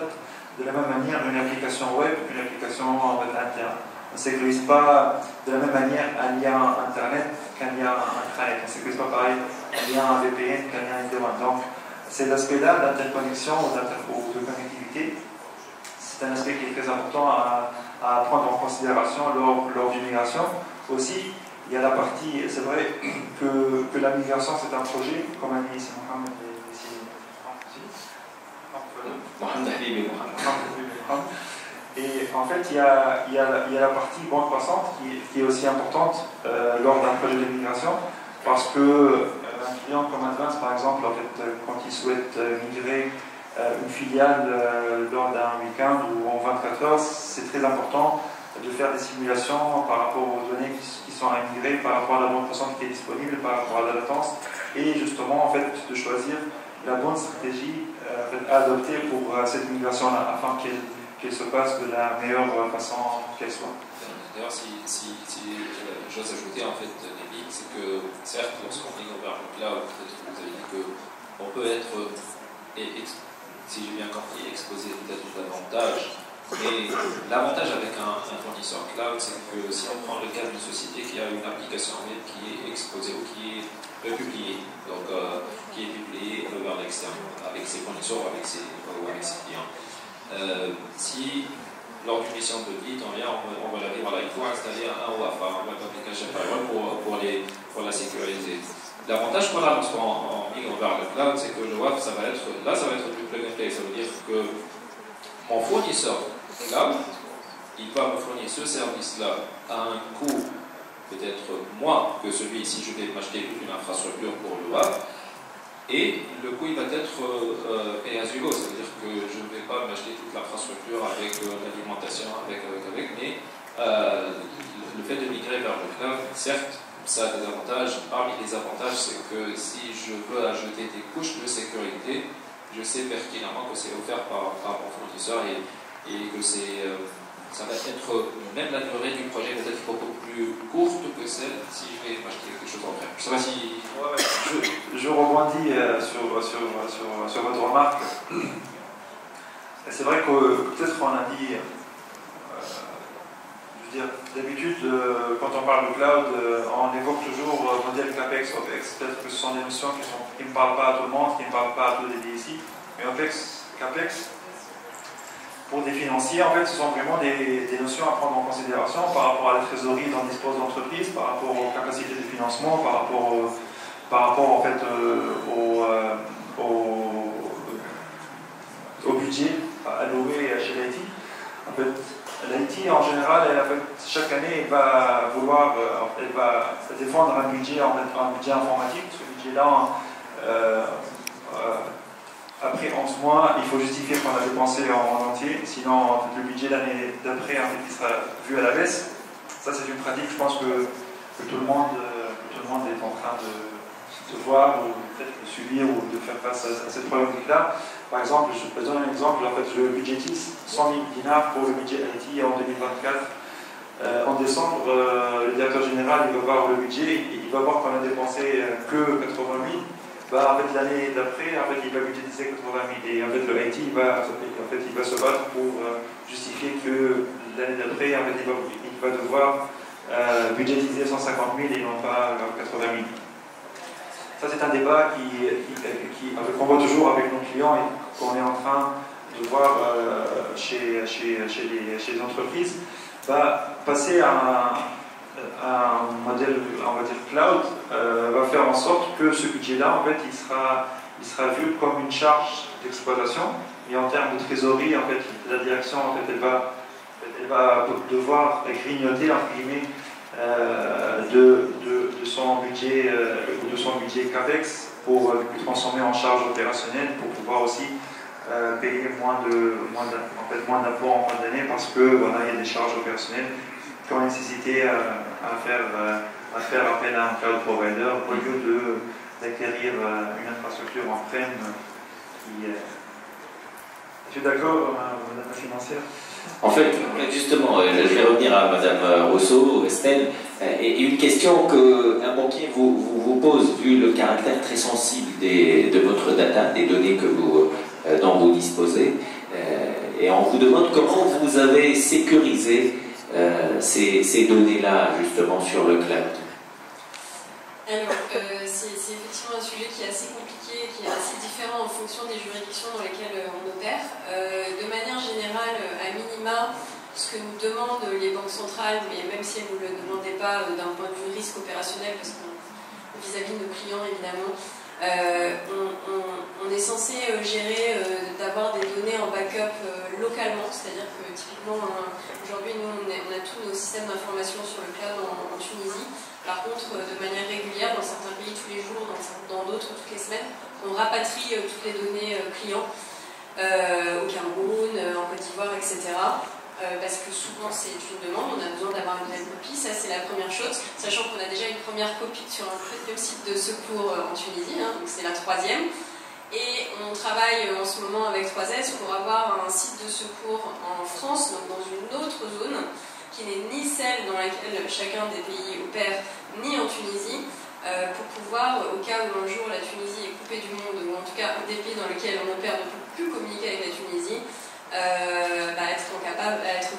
de la même manière une application web qu'une application en fait, interne. On ne sécurise pas de la même manière un lien internet qu'un lien intranet. On ne sécurise pas pareil un lien VPN qu'un lien SD-WAN. Donc, cet aspect-là d'interconnexion ou de connectivité, c'est un aspect qui est très important à prendre en considération lors d'une migration. Aussi, il y a la partie, c'est vrai que la migration c'est un projet, comme a dit ici Mohamed et en fait il y a la partie bonne croissante qui est aussi importante lors d'un projet de migration, parce que un client comme Advance par exemple, en fait, quand il souhaite migrer une filiale lors d'un week-end ou en 24 heures, c'est très important de faire des simulations par rapport aux données qui sont à migrer, par rapport à la bande passante qui est disponible, par rapport à la latence, et justement en fait de choisir la bonne stratégie à adopter pour cette migration-là, afin qu'elle se passe de la meilleure façon qu'elle soit. D'ailleurs, si j'ose ajouter en fait, Nabil, c'est que certes, lorsqu'on migre vers le cloud, peut-être que vous avez dit qu'on peut être si j'ai bien compris, exposer peut-être davantage. Mais l'avantage avec un fournisseur cloud, c'est que si on prend le cas d'une société qui a une application web qui est exposée ou qui est publiée, donc qui est publiée vers l'externe, avec ses fournisseurs ou avec ses clients. Si lors d'une mission d'audit, on va leur dire, voilà, il faut installer un WAF, un Web Application Firewall pour la sécuriser. L'avantage qu'on a lorsqu'on migre vers le cloud, c'est que le WAF, ça va être du plug and play. Ça veut dire que mon fournisseur cloud, il va me fournir ce service-là à un coût peut-être moins que celui si je vais m'acheter toute une infrastructure pour le web. Et le coût il va être pay as you go, ça veut dire que je ne vais pas m'acheter toute l'infrastructure avec l'alimentation, mais le fait de migrer vers le cloud, certes, ça a des avantages. Parmi les avantages, c'est que si je veux ajouter des couches de sécurité, je sais pertinemment que c'est offert par mon fournisseur et que ça va être, même la durée du projet va être beaucoup plus courte que celle si je vais m'acheter quelque chose en vrai. Je sais pas si... Je rebondis sur votre remarque. C'est vrai que peut-être on a dit... d'habitude, quand on parle de cloud, on évoque toujours modèle CAPEX, OPEX. Peut-être que ce sont des notions qui ne parlent pas à tout le monde, qui ne parlent pas à tous les DSI. Mais OPEX, CAPEX, pour des financiers, en fait, ce sont vraiment des notions à prendre en considération par rapport à la trésorerie dont dispose l'entreprise, par rapport aux capacités de financement, par rapport en fait, au budget alloué chez l'IT. En fait, l'IT en général, chaque année, elle va vouloir, elle va défendre un budget informatique. Ce budget-là, après 11 mois, il faut justifier qu'on a dépensé en entier, sinon le budget l'année d'après, en fait, il sera vu à la baisse. Ça, c'est une pratique, je pense que tout le monde est en train de voir ou peut-être de subir ou de faire face à cette problématique-là. Par exemple, je vous donne un exemple, en fait, je budgétise 100 000 dinars pour le budget IT en 2024. En décembre, le directeur général il va voir le budget, il va voir qu'on a dépensé que 80 000. En fait, l'année d'après, en fait, il va budgétiser 80 000. Et en fait, le IT il va se battre pour justifier que l'année d'après, en fait, il va devoir budgétiser 150 000 et non pas 80 000. Ça, c'est un débat qu'on voit toujours avec nos clients et qu'on est en train de voir chez les entreprises. Passer à un modèle, on va dire, cloud, va faire en sorte que ce budget-là, en fait, il sera vu comme une charge d'exploitation. Et en termes de trésorerie, en fait, la direction, en fait, elle va devoir grignoter, entre guillemets, de son budget CAPEX pour le transformer en charge opérationnelle pour pouvoir aussi payer moins d'impôts en fin d'année parce que voilà, il y a des charges opérationnelles qui ont nécessité à faire appel à un cloud provider au lieu d'acquérir une infrastructure on-prem qui Je suis d'accord, Madame la financière. En fait, justement, je vais revenir à Madame Rousseau, Estelle, et une question qu'un banquier vous pose, vu le caractère très sensible de votre data, des données dont vous disposez, et on vous demande comment vous avez sécurisé ces données-là, justement, sur le cloud. Alors, c'est effectivement un sujet qui est assez compliqué, qui est assez différent en fonction des juridictions dans lesquelles on opère. De manière générale, à minima, ce que nous demandent les banques centrales, mais même si elles ne nous le demandaient pas d'un point de vue risque opérationnel, parce qu'on vis-à-vis de nos clients évidemment, on est censé gérer d'avoir des données en backup localement, c'est-à-dire que typiquement aujourd'hui nous on a tous nos systèmes d'information sur le cloud en Tunisie. Par contre, de manière régulière, dans certains pays tous les jours, dans d'autres toutes les semaines, on rapatrie toutes les données clients au Cameroun, en Côte d'Ivoire, etc. Parce que souvent c'est une demande, on a besoin d'avoir une nouvelle copie, ça c'est la première chose, sachant qu'on a déjà une première copie sur un deuxième site de secours en Tunisie, donc c'est la troisième. Et on travaille en ce moment avec 3S pour avoir un site de secours en France, donc dans une autre zone, qui n'est ni celle dans laquelle chacun des pays opère, ni en Tunisie, pour pouvoir, au cas où un jour la Tunisie est coupée du monde, ou en tout cas un des pays dans lesquels on opère ne peut plus communiquer avec la Tunisie, être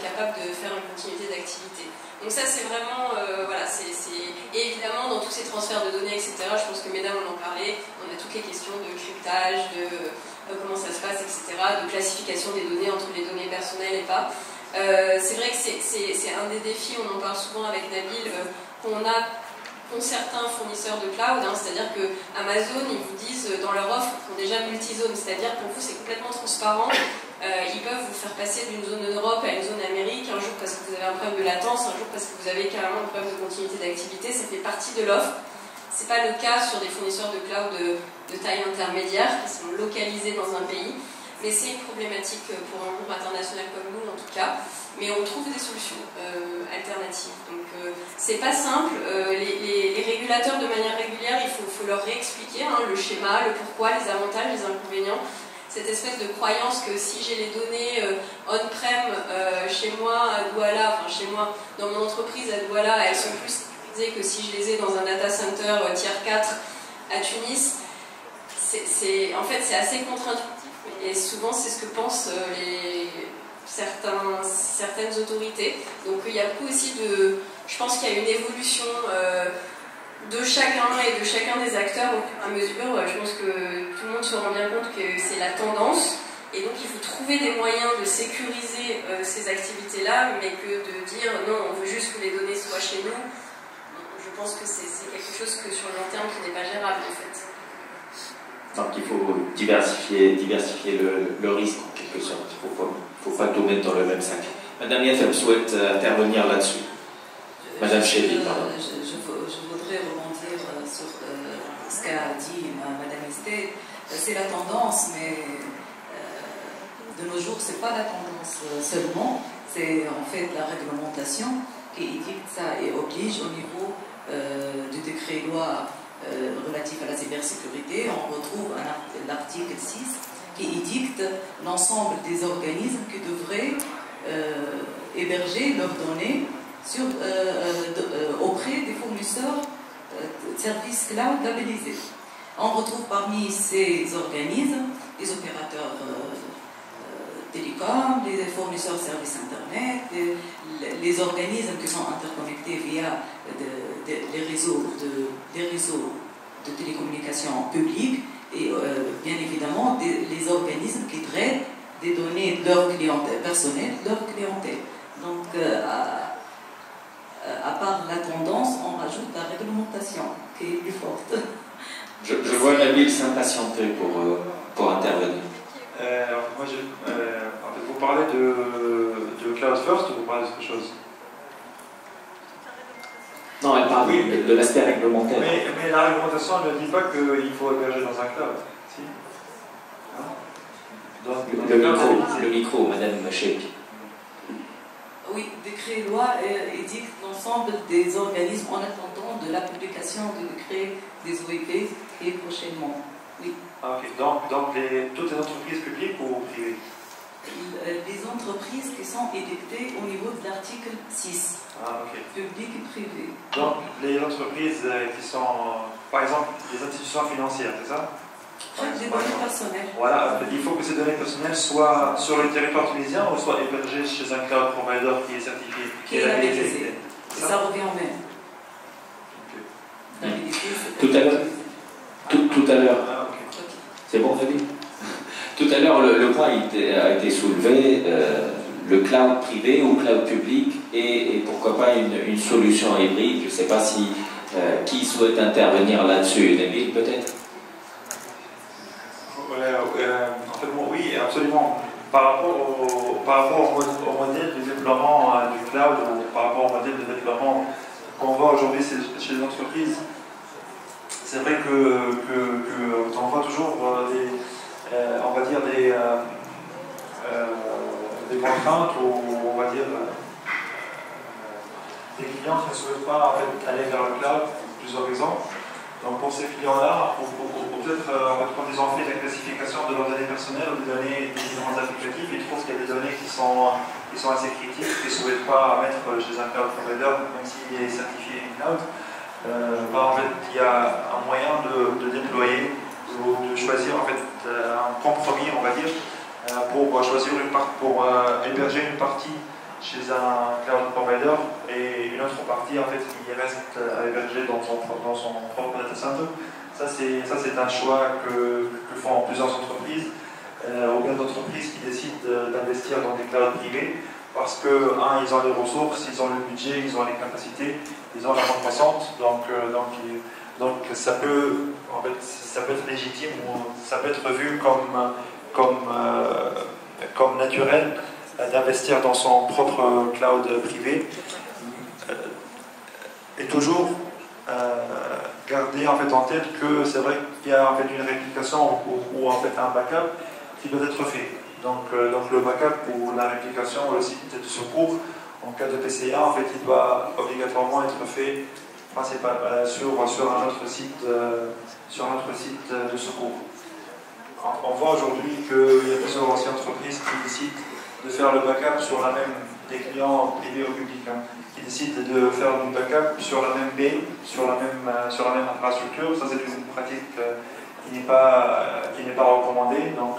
capable de faire une continuité d'activité. Donc ça c'est vraiment, voilà, et évidemment dans tous ces transferts de données, etc., je pense que mesdames en ont parlé, on a toutes les questions de cryptage, de comment ça se passe, etc., de classification des données entre les données personnelles et pas. C'est vrai que c'est un des défis, on en parle souvent avec Nabil, qu'ont certains fournisseurs de cloud, c'est-à-dire que Amazon, ils vous disent dans leur offre qu'ils sont déjà multi-zone, c'est-à-dire pour vous c'est complètement transparent, Ils peuvent vous faire passer d'une zone Europe à une zone Amérique, un jour parce que vous avez un problème de latence, un jour parce que vous avez carrément un problème de continuité d'activité, ça fait partie de l'offre. Ce n'est pas le cas sur des fournisseurs de cloud de taille intermédiaire qui sont localisés dans un pays, mais c'est une problématique pour un groupe international comme nous en tout cas, mais on trouve des solutions alternatives. Donc c'est pas simple, les régulateurs de manière régulière, il faut leur réexpliquer le schéma, le pourquoi, les avantages, les inconvénients. Cette espèce de croyance que si j'ai les données on-prem chez moi à Douala, enfin chez moi dans mon entreprise à Douala, elles sont plus sécurisées que si je les ai dans un data center tier 4 à Tunis. En fait, c'est assez contre-intuitif et souvent c'est ce que pensent certaines autorités. Donc il y a beaucoup aussi je pense qu'il y a une évolution de chacun et de chacun des acteurs au fur et à mesure. Je pense que tout le monde se rend bien compte que c'est la tendance et donc il faut trouver des moyens de sécuriser ces activités-là, mais que de dire non, on veut juste que les données soient chez nous, je pense que c'est quelque chose que sur le long terme qui n'est pas gérable en fait. Donc il faut diversifier le risque en quelque sorte. Il ne faut pas tout mettre dans le même sac. Madame Yathab souhaite intervenir là-dessus. Madame Chevy, pardon. Je voudrais rebondir sur ce qu'a dit Madame Esté. C'est la tendance, mais de nos jours, ce n'est pas la tendance seulement, c'est en fait la réglementation qui édicte ça et oblige au niveau du décret-loi relatif à la cybersécurité. On retrouve l'article 6 qui édicte l'ensemble des organismes qui devraient héberger leurs données auprès des fournisseurs de services cloud labellisés. On retrouve parmi ces organismes les opérateurs télécoms, les fournisseurs de services Internet, les organismes qui sont interconnectés via des réseaux de télécommunications publiques et bien évidemment les organismes qui traitent des données de leur clientèle personnelle, de leur clientèle. Donc, à part la tendance, on rajoute la réglementation qui est plus forte. Je vois Nabil s'impatienter pour intervenir. En fait, vous parlez de Cloud First ou vous parlez d'autre chose? Non, elle parle de l'aspect réglementaire. Mais la réglementation ne dit pas qu'il faut héberger dans un cloud. Si. Hein? Donc, le micro, Madame Machek. Oui, décret-loi édicte l'ensemble des organismes en attendant de la publication du décret des OIP et prochainement. Oui. Ah, ok. Donc toutes les entreprises publiques ou privées? Les entreprises qui sont édictées au niveau de l'article 6. Ah, ok. Public et privé. Donc les entreprises qui sont, par exemple, les institutions financières, c'est ça? Des données personnelles. Voilà, il faut que ces données personnelles soient sur le territoire tunisien ou soient hébergées chez un cloud provider qui est certifié, qui est labellisé. Ça revient au même. Okay. Tout à l'heure. Ah, okay. C'est bon, David? Tout à l'heure, le point a été soulevé, le cloud privé ou cloud public, et pourquoi pas une solution hybride. Je ne sais pas si qui souhaite intervenir là-dessus. Nabil, peut-être? En fait, oui, absolument. Par rapport au modèle de déploiement du cloud, ou par rapport au modèle de déploiement qu'on voit aujourd'hui chez les entreprises, c'est vrai qu'on voit toujours on va dire des contraintes ou on va dire des clients qui ne souhaitent pas en fait, aller vers le cloud, plusieurs exemples. Donc pour ces clients-là, peut-être quand ils ont fait la classification de leurs données personnelles ou des données des différents applicatifs, ils trouvent qu'il y a des données qui sont assez critiques, qu'ils ne souhaitent pas mettre chez un cloud provider, même s'il est certifié cloud. En fait, il y a un moyen de déployer ou de choisir en fait, un compromis, on va dire, pour choisir pour héberger une partie chez un cloud provider et une autre partie en fait qui reste hébergée dans son propre data center. Ça c'est un choix que font plusieurs entreprises ou bien d'entreprises qui décident d'investir dans des clouds privés parce que ils ont les ressources, ils ont le budget, ils ont les capacités, ils ont la bande passante, donc ça peut être légitime ou ça peut être vu comme comme naturel d'investir dans son propre cloud privé et toujours garder en fait en tête que c'est vrai qu'il y a en fait une réplication ou en fait un backup qui doit être fait. Donc le backup ou la réplication ou le site de secours en cas de PCA en fait il doit obligatoirement être fait principalement sur un autre site de secours. On voit aujourd'hui qu'il y a plusieurs anciennes entreprises qui décident de faire le backup sur la même des clients privés ou publics, qui décident de faire du backup sur la même baie, sur la même infrastructure. Ça c'est une pratique qui n'est pas recommandée. Donc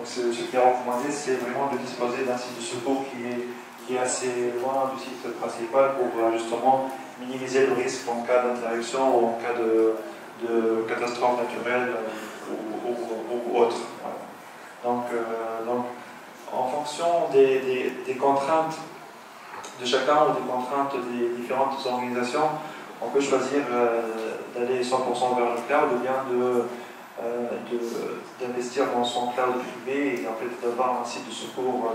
ce qui est recommandé, c'est vraiment de disposer d'un site de secours qui est assez loin du site principal pour justement minimiser le risque en cas d'interruption ou en cas de catastrophe naturelle ou autre. Voilà. Donc, en fonction des contraintes de chacun ou des contraintes des différentes organisations, on peut choisir d'aller 100% vers le cloud ou bien d'investir dans son cloud privé et en fait d'avoir un site de secours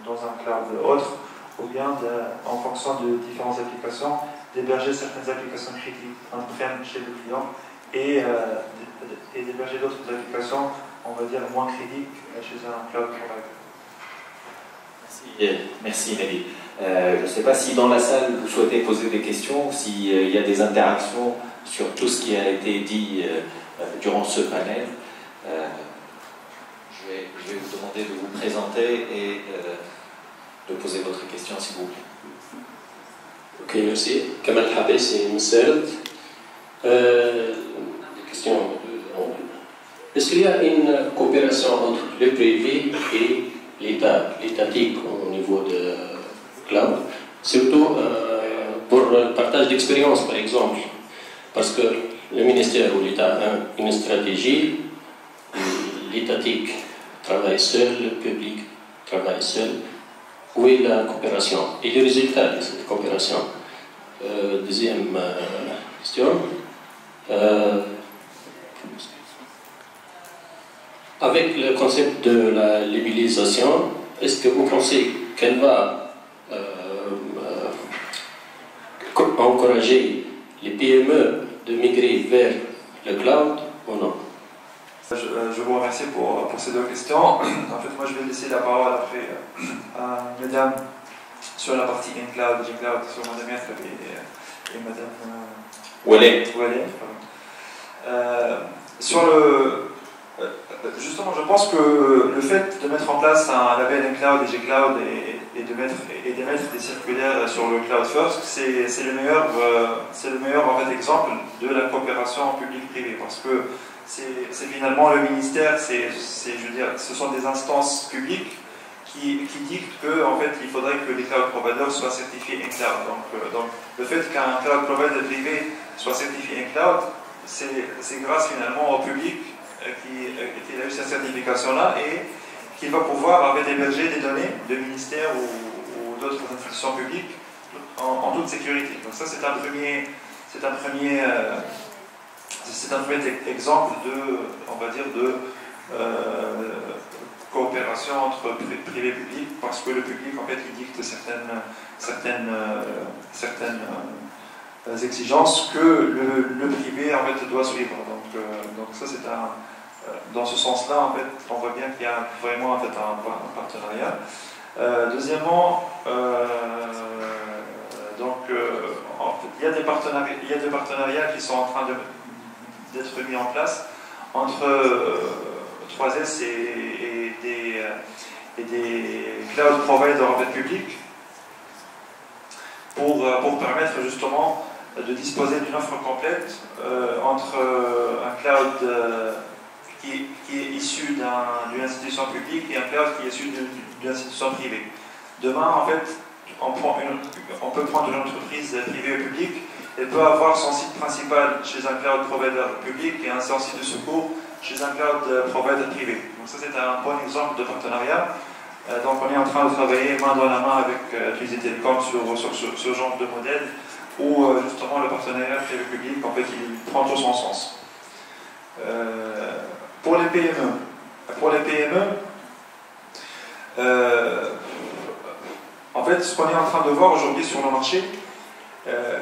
dans un cloud autre, ou bien en fonction de différentes applications, d'héberger certaines applications critiques on-prem chez le client et d'héberger d'autres applications, on va dire, moins critiques chez un cloud provider. Merci Mehdi. Je ne sais pas si dans la salle vous souhaitez poser des questions, s'il y a des interactions sur tout ce qui a été dit durant ce panel. Je vais vous demander de vous présenter et de poser votre question s'il vous plaît. Ok, merci. Kamal Habessi, Msel. Question. Est-ce qu'il y a une coopération entre le privé et l'étatique au niveau de cloud, surtout pour le partage d'expérience par exemple, parce que le ministère ou l'État a une stratégie, l'étatique travaille seul, le public travaille seul. Où est la coopération et le résultat de cette coopération? Deuxième question. Avec le concept de la libellisation, est-ce que vous pensez qu'elle va encourager les PME de migrer vers le cloud ou non? Je vous remercie pour ces deux questions. En fait, moi, je vais laisser la parole après à Madame sur la partie in-cloud, G-Cloud, sur Madame Yathreb et Madame Ouellet. Justement, je pense que le fait de mettre en place un label in-cloud et G-Cloud et d'émettre des circulaires sur le cloud first, c'est le meilleur en fait, exemple de la coopération publique-privée, parce que c'est finalement le ministère, je veux dire, ce sont des instances publiques qui dictent qu'en fait, il faudrait que les cloud providers soient certifiés in-cloud. Donc, le fait qu'un cloud provider privé soit certifié in-cloud, c'est grâce finalement au public qui a eu cette certification-là et qui va pouvoir en fait, héberger des données de ministères ou d'autres institutions publiques en toute sécurité. Donc ça, c'est un premier exemple on va dire, de coopération entre privé et public, parce que le public, en fait, il dicte certaines exigences que le privé, en fait, doit suivre. Donc ça, c'est dans ce sens-là, en fait, on voit bien qu'il y a vraiment, en fait, un partenariat. Deuxièmement, il y a des partenariats qui sont en train d'être mis en place entre 3S et des cloud providers en fait publics pour permettre justement de disposer d'une offre complète entre un cloud qui est issu d'une institution publique et un cloud qui est issu d'une institution privée. Demain, en fait, on peut prendre une entreprise privée ou publique. Elle peut avoir son site principal chez un cloud provider public et son site de secours chez un cloud provider privé. Donc ça, c'est un bon exemple de partenariat. Donc on est en train de travailler main dans la main avec Tunisie Télécom sur ce genre de modèle où justement le partenariat privé-public, en fait, il prend tout son sens. Pour les PME, En fait, ce qu'on est en train de voir aujourd'hui sur le marché,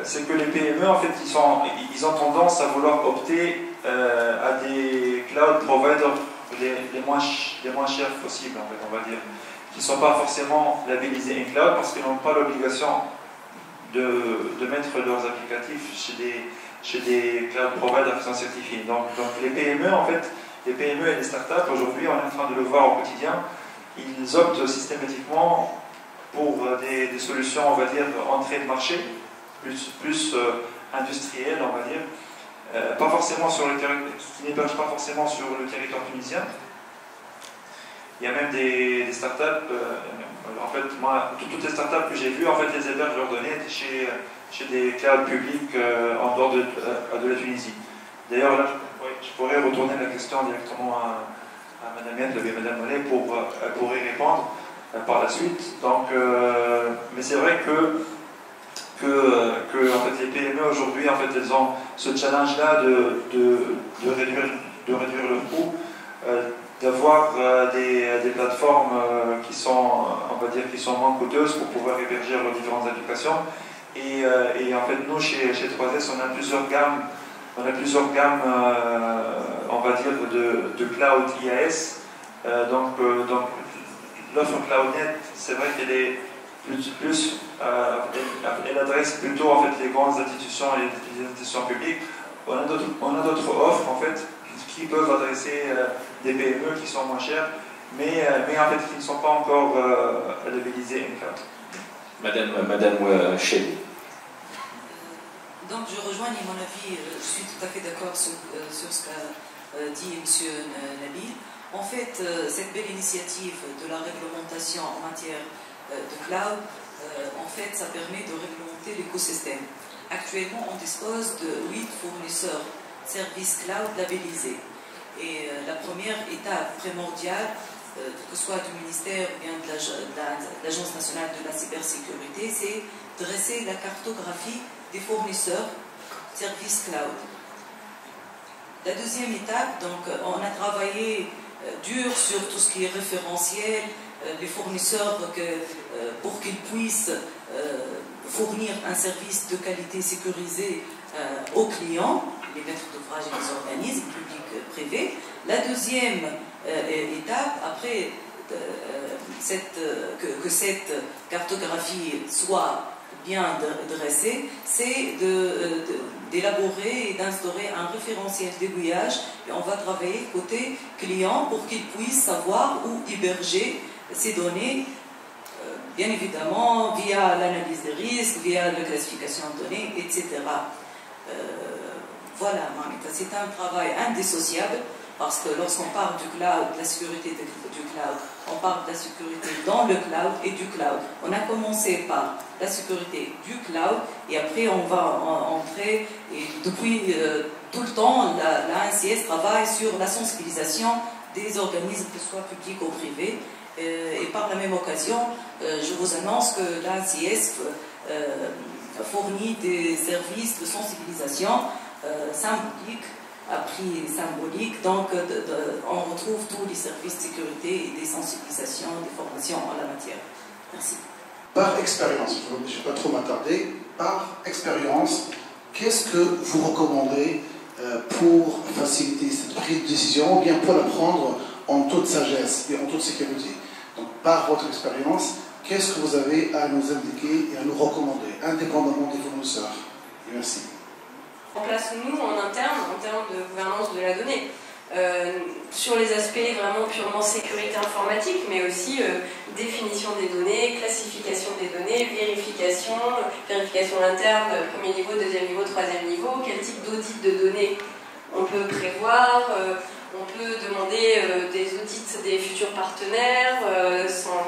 c'est que les PME, en fait, ils ont tendance à vouloir opter à des cloud providers les moins chers possibles, en fait, on va dire, qui ne sont pas forcément labellisés in cloud parce qu'ils n'ont pas l'obligation de mettre leurs applicatifs chez des cloud providers qui sont certifiés. Donc les PME, en fait, les PME et les startups, aujourd'hui, on est en train de le voir au quotidien, ils optent systématiquement pour des solutions, on va dire, entrée de marché, plus industrielles, on va dire, pas forcément sur le territoire, qui n'hébergent pas forcément sur le territoire tunisien. Il y a même des startups, en fait, moi, toutes les startups que j'ai vues, en fait, les hébergent leurs données chez des clouds publics en dehors de la Tunisie. D'ailleurs, là, je pourrais retourner la question directement à Mme Yath et Mme Mollet pour y répondre par la suite. Donc, mais c'est vrai que en fait, les PME aujourd'hui, en fait, elles ont ce challenge-là de réduire leur coût, d'avoir des plateformes qui sont, on va dire, qui sont moins coûteuses pour pouvoir héberger leurs différentes applications. Et en fait, nous, chez 3S, on a plusieurs gammes, on va dire, de cloud IaaS. Donc l'offre CloudNet, c'est vrai qu'elle est elle adresse plutôt, en fait, les grandes institutions et les institutions publiques. On a d'autres offres, en fait, qui peuvent adresser des PME qui sont moins chères, mais en fait qui ne sont pas encore labellisées in cloud. Madame Cheli. Donc je rejoins mon avis, je suis tout à fait d'accord sur ce qu'a dit M. Nabil. En fait, cette belle initiative de la réglementation en matière de cloud, en fait, ça permet de réglementer l'écosystème. Actuellement, on dispose de 8 fournisseurs services cloud labellisés. Et la première étape primordiale, que ce soit du ministère ou bien de l'Agence nationale de la cybersécurité, c'est dresser la cartographie des fournisseurs services cloud. La deuxième étape, donc, on a travaillé dur sur tout ce qui est référentiel, les fournisseurs pour qu'ils puissent fournir un service de qualité sécurisé aux clients, les maîtres d'ouvrage et les organismes publics privés. La deuxième étape, après que cette cartographie soit bien dressée, c'est d'élaborer et d'instaurer un référentiel d'aiguillage, et on va travailler côté client pour qu'il puisse savoir où héberger ces données, bien évidemment via l'analyse des risques, via la classification de données, etc. Voilà, c'est un travail indissociable, parce que lorsqu'on parle du cloud, de la sécurité du cloud, on parle de la sécurité dans le cloud et du cloud. On a commencé par la sécurité du cloud, et après on va entrer, et depuis tout le temps, la ANCS travaille sur la sensibilisation des organismes, que ce soit publics ou privés. Et par la même occasion, je vous annonce que l'ANCS fournit des services de sensibilisation symboliques, à prix symbolique. Donc on retrouve tous les services de sécurité et des sensibilisations, des formations en la matière. Merci. Par expérience, je ne vais pas trop m'attarder, par expérience, qu'est-ce que vous recommandez pour faciliter cette prise de décision, ou bien pour la prendre en toute sagesse et en toute sécurité? Donc, par votre expérience, qu'est-ce que vous avez à nous indiquer et à nous recommander, indépendamment des fournisseurs? Et merci. En place, nous, en interne, en termes de gouvernance de la donnée, sur les aspects vraiment purement sécurité informatique, mais aussi définition des données, classification des données, vérification interne, premier niveau, deuxième niveau, troisième niveau, quel type d'audit de données on peut prévoir, on peut demander des audits des futurs partenaires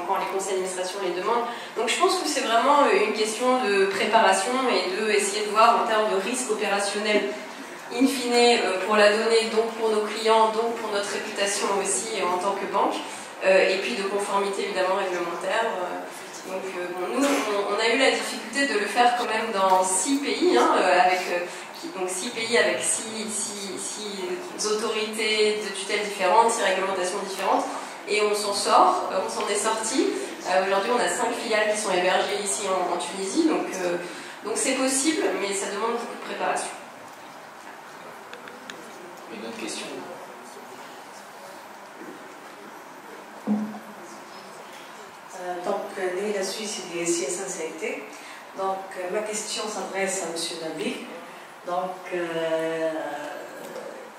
quand les conseils d'administration les demandent. Donc je pense que c'est vraiment une question de préparation et d'essayer de voir en termes de risque opérationnel in fine pour la donnée, donc pour nos clients, donc pour notre réputation aussi en tant que banque, et puis de conformité évidemment réglementaire. Donc bon, nous, on a eu la difficulté de le faire quand même dans 6 pays, donc 6 pays avec 6 autorités de tutelle différentes, 6 réglementations différentes. et on s'en sort, on s'en est sorti. Aujourd'hui, on a 5 filiales qui sont hébergées ici en Tunisie, donc c'est possible, mais ça demande beaucoup de préparation. Une autre question? Donc, Leila Suisse et CSNCT. Donc, ma question s'adresse à M. Nabi. Donc,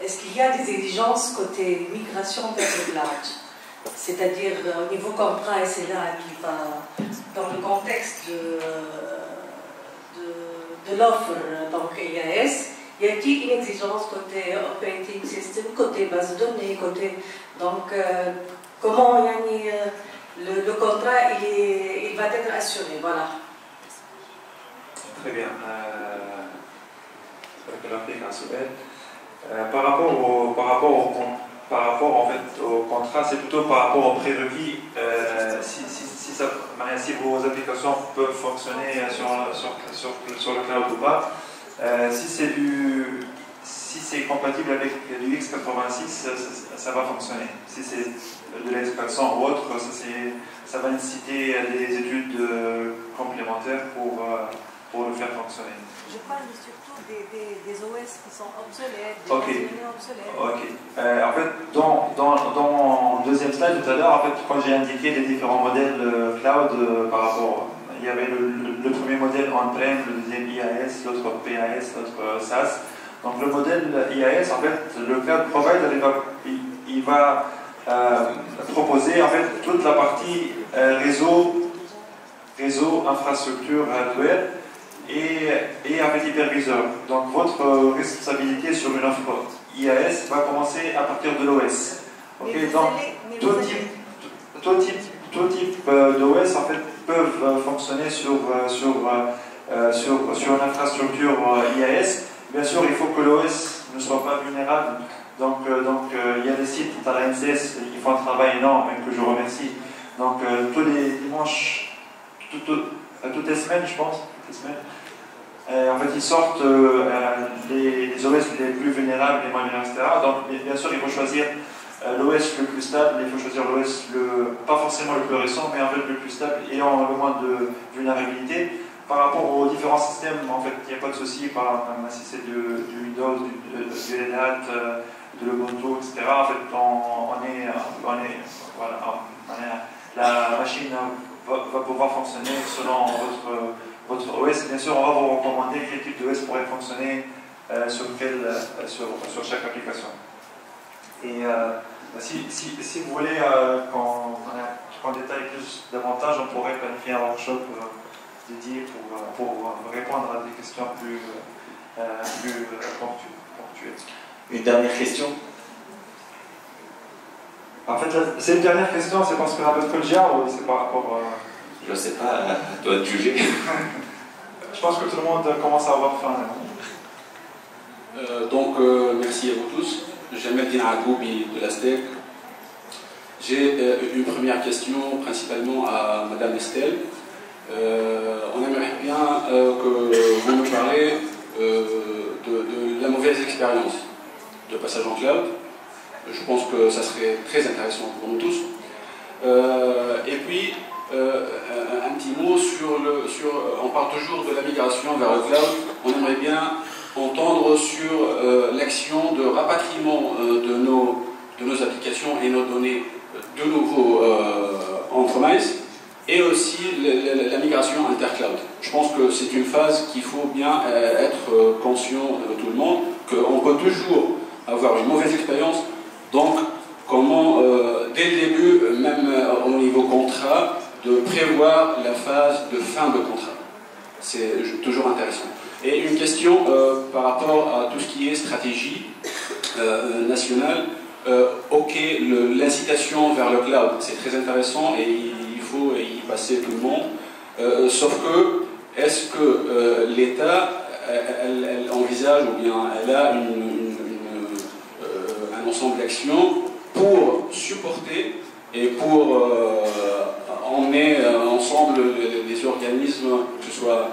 est-ce qu'il y a des exigences côté migration vers le cloud? C'est-à-dire au niveau contrat, et c'est là qui va dans le contexte de l'offre donc IAS, y a-t-il une exigence côté operating system, côté base de données, côté donc comment le contrat il va être assuré, voilà. Très bien. Par rapport en fait au contrat, c'est plutôt par rapport aux prérequis. Si vos applications peuvent fonctionner sur le cloud ou pas. Si c'est compatible avec du x86, ça va fonctionner. Si c'est de l'X400 ou autre, ça va nécessiter des études complémentaires pour le faire fonctionner. Je parle surtout des OS qui sont obsolètes, des données obsolètes. Ok. En fait, dans le deuxième slide tout à l'heure, en fait, quand j'ai indiqué les différents modèles cloud par rapport, il y avait le premier modèle on-prem, le deuxième IAS, l'autre PAS, l'autre SaaS. Donc le modèle IAS, en fait, le cloud provider, il va proposer en fait toute la partie réseau, infrastructure hardware et avec hyperviseur. Donc votre responsabilité sur une offre IAS va commencer à partir de l'OS. Okay, donc tout type d'OS en fait peuvent fonctionner sur une infrastructure IAS. Bien sûr, il faut que l'OS ne soit pas vulnérable. Donc il y a des sites à la NCS qui font un travail énorme et que je remercie. Donc tous les dimanches, toutes les semaines, je pense, en fait, ils sortent les OS les plus vulnérables, les moins vulnérables, etc. Donc bien sûr, il faut choisir l'OS le plus stable, il faut choisir l'OS pas forcément le plus récent, mais en fait le plus stable et en le moins de vulnérabilité. Par rapport aux différents systèmes, en fait, il n'y a pas de souci, même si c'est du Windows, du Red Hat, de l'Ubuntu, etc. En fait, la machine va pouvoir fonctionner selon votre OS. Bien sûr, on va vous recommander quel type d'OS pourrait fonctionner sur chaque application. Et si vous voulez qu'on détaille davantage, on pourrait planifier un workshop dédié pour répondre à des questions plus ponctuelles. Une dernière question. En fait, c'est une dernière question, c'est parce qu'on a peu de le ou c'est par rapport Je ne sais pas, à toi de juger. Je pense que tout le monde commence à avoir faim. Merci à vous tous. J'aime bien Agoubi de la STEC. J'ai une première question principalement à Madame Estelle. On aimerait bien que vous nous parlez de la mauvaise expérience de passage en cloud. Je pense que ça serait très intéressant pour nous tous. Et puis, un petit mot on parle toujours de la migration vers le cloud. On aimerait bien entendre sur l'action de rapatriement de nos applications et nos données de nouveau on-premise, et aussi la migration intercloud. Je pense que c'est une phase qu'il faut bien être conscient de tout le monde, qu'on peut toujours avoir une mauvaise expérience. Donc, comment, dès le début, même au niveau contrat, de prévoir la phase de fin de contrat. C'est toujours intéressant. Et une question par rapport à tout ce qui est stratégie nationale. Ok, l'incitation vers le cloud, c'est très intéressant et il faut y passer tout le monde. Sauf que, est-ce que l'État, elle envisage ou bien elle a un ensemble d'actions pour supporter et pour emmener ensemble les organismes, que ce soit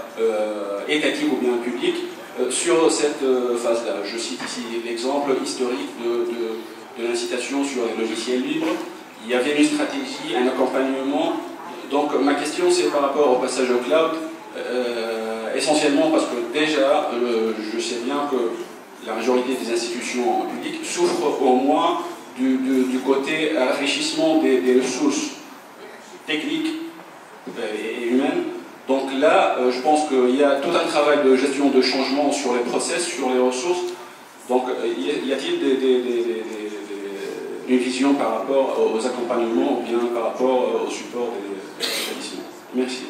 étatiques ou bien publics, sur cette phase-là. Je cite ici l'exemple historique de l'incitation sur les logiciels libres. il y avait une stratégie, un accompagnement. Donc ma question c'est par rapport au passage au cloud, essentiellement parce que déjà je sais bien que la majorité des institutions publiques souffrent au moins du côté réfléchissement des ressources techniques et humaines. Donc là, je pense qu'il y a tout un travail de gestion de changement sur les process, sur les ressources. Donc y a-t-il une vision par rapport aux accompagnements ou bien par rapport au support des établissements? Merci.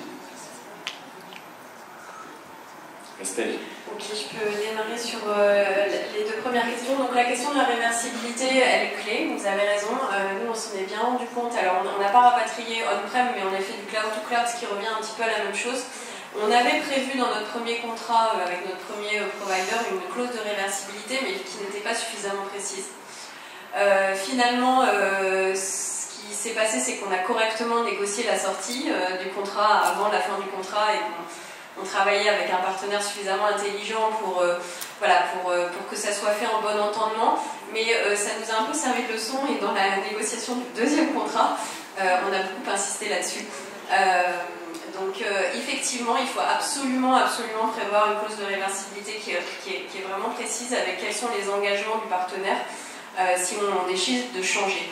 Estelle. Ok, je peux démarrer sur les deux premières questions. Donc la question de la réversibilité, elle est clé, vous avez raison. Nous, on s'en est bien rendu compte. Alors, on n'a pas rapatrié on-prem, mais on a fait du cloud to cloud, ce qui revient un petit peu à la même chose. On avait prévu dans notre premier contrat avec notre premier provider une clause de réversibilité, mais qui n'était pas suffisamment précise. Finalement, ce qui s'est passé, c'est qu'on a correctement négocié la sortie du contrat avant la fin du contrat et on travaillait avec un partenaire suffisamment intelligent pour que ça soit fait en bon entendement, mais ça nous a un peu servi de leçon et dans la négociation du deuxième contrat, on a beaucoup insisté là-dessus. Donc effectivement, il faut absolument prévoir une clause de réversibilité qui est vraiment précise avec quels sont les engagements du partenaire si on décide de changer.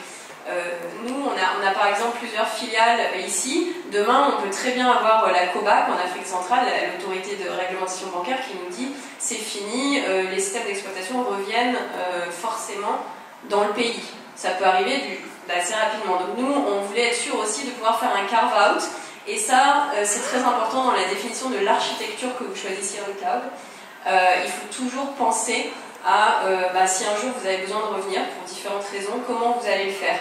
Nous, on a par exemple plusieurs filiales ici. Demain, on peut très bien avoir la COBAC en Afrique centrale, l'autorité de réglementation bancaire, qui nous dit c'est fini, les systèmes d'exploitation reviennent forcément dans le pays. Ça peut arriver assez rapidement. Donc nous, on voulait être sûr aussi de pouvoir faire un carve-out. Et ça, c'est très important dans la définition de l'architecture que vous choisissez dans le cloud. Il faut toujours penser à si un jour vous avez besoin de revenir pour différentes raisons, comment vous allez le faire.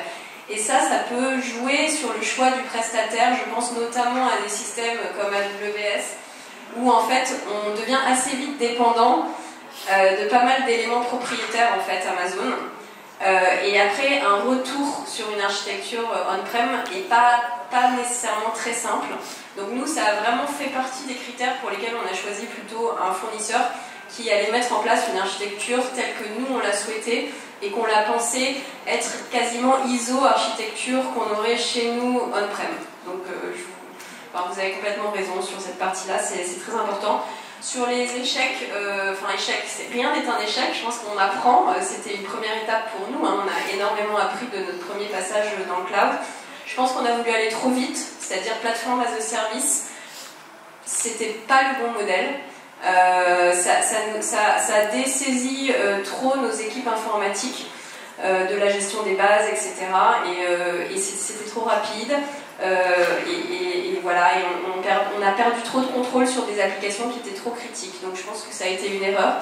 Et ça peut jouer sur le choix du prestataire. Je pense notamment à des systèmes comme AWS, où en fait on devient assez vite dépendant de pas mal d'éléments propriétaires en fait Amazon. Et après, un retour sur une architecture on-prem n'est pas nécessairement très simple. Donc nous, ça a vraiment fait partie des critères pour lesquels on a choisi plutôt un fournisseur qui allait mettre en place une architecture telle que nous on l'a souhaité et qu'on l'a pensé être quasiment ISO architecture qu'on aurait chez nous on-prem. Donc vous avez complètement raison sur cette partie-là, c'est très important. Sur les échecs, rien n'est un échec, je pense qu'on apprend, c'était une première étape pour nous, on a énormément appris de notre premier passage dans le cloud. Je pense qu'on a voulu aller trop vite, c'est-à-dire plateforme as a service, c'était pas le bon modèle. Ça a dessaisi trop nos équipes informatiques de la gestion des bases, etc. Et c'était trop rapide. Voilà, et on a perdu trop de contrôle sur des applications qui étaient trop critiques. Donc je pense que ça a été une erreur.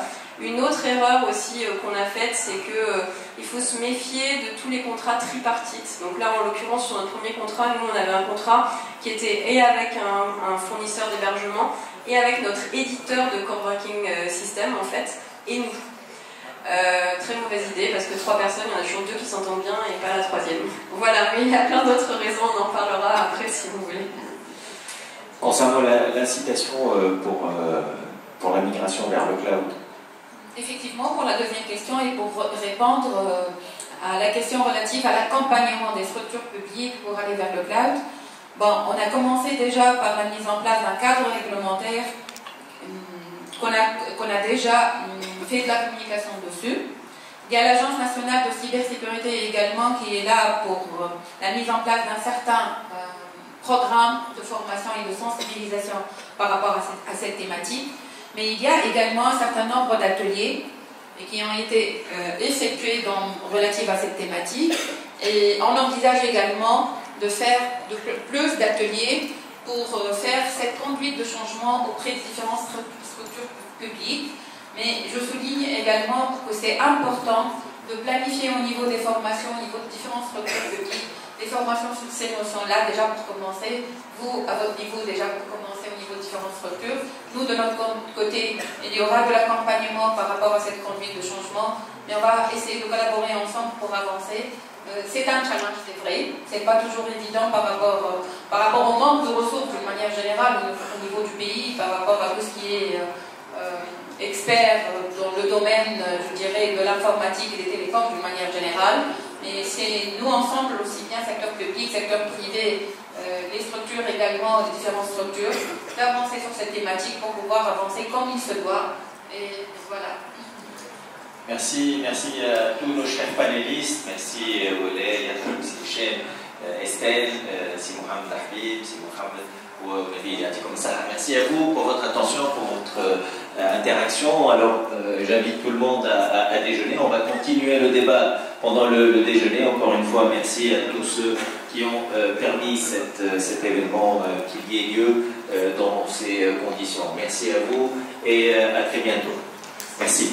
Une autre erreur aussi qu'on a faite, c'est qu'il faut se méfier de tous les contrats tripartites. Donc là, en l'occurrence, sur notre premier contrat, nous, on avait un contrat qui était et avec un fournisseur d'hébergement et avec notre éditeur de coworking system, en fait, et nous. Très mauvaise idée, parce que 3 personnes, il y en a toujours 2 qui s'entendent bien et pas la 3e. Voilà, mais il y a plein d'autres raisons, on en parlera après si vous voulez. Concernant l'incitation pour la migration vers le cloud. Effectivement, pour la deuxième question et pour répondre à la question relative à l'accompagnement des structures publiques pour aller vers le cloud, on a commencé déjà par la mise en place d'un cadre réglementaire qu'on a déjà fait de la communication dessus. Il y a l'Agence nationale de cybersécurité également qui est là pour la mise en place d'un certain programme de formation et de sensibilisation par rapport à cette thématique. Mais il y a également un certain nombre d'ateliers qui ont été effectués relatifs à cette thématique. Et on envisage également de faire plus d'ateliers pour faire cette conduite de changement auprès de différentes structures publiques. Mais je souligne également que c'est important de planifier au niveau des formations, au niveau de différentes structures publiques, des formations sur ces notions-là, déjà pour commencer, vous, à votre niveau, déjà pour commencer au niveau de différentes structures. Nous, de notre côté, il y aura de l'accompagnement par rapport à cette conduite de changement, mais on va essayer de collaborer ensemble pour avancer. C'est un challenge, c'est vrai, c'est pas toujours évident par rapport au manque de ressources de manière générale au niveau du pays, par rapport à tout ce qui est expert dans le domaine, je dirais, de l'informatique et des télécoms d'une manière générale. Mais c'est nous ensemble, aussi bien secteur public, secteur privé, les structures également, les différentes structures, d'avancer sur cette thématique pour pouvoir avancer comme il se doit. Et voilà. Merci à tous nos chers panélistes. Merci Olé, Yatrouk, Hichem, Estelle, Si Mohamed Habib, Si Mohamed ou Nabil comme ça. Merci à vous pour votre attention, pour votre interaction. Alors, j'invite tout le monde à déjeuner. On va continuer le débat pendant le déjeuner. Encore une fois, merci à tous ceux qui ont permis cet événement qu'il y ait lieu dans ces conditions. Merci à vous et à très bientôt. Merci.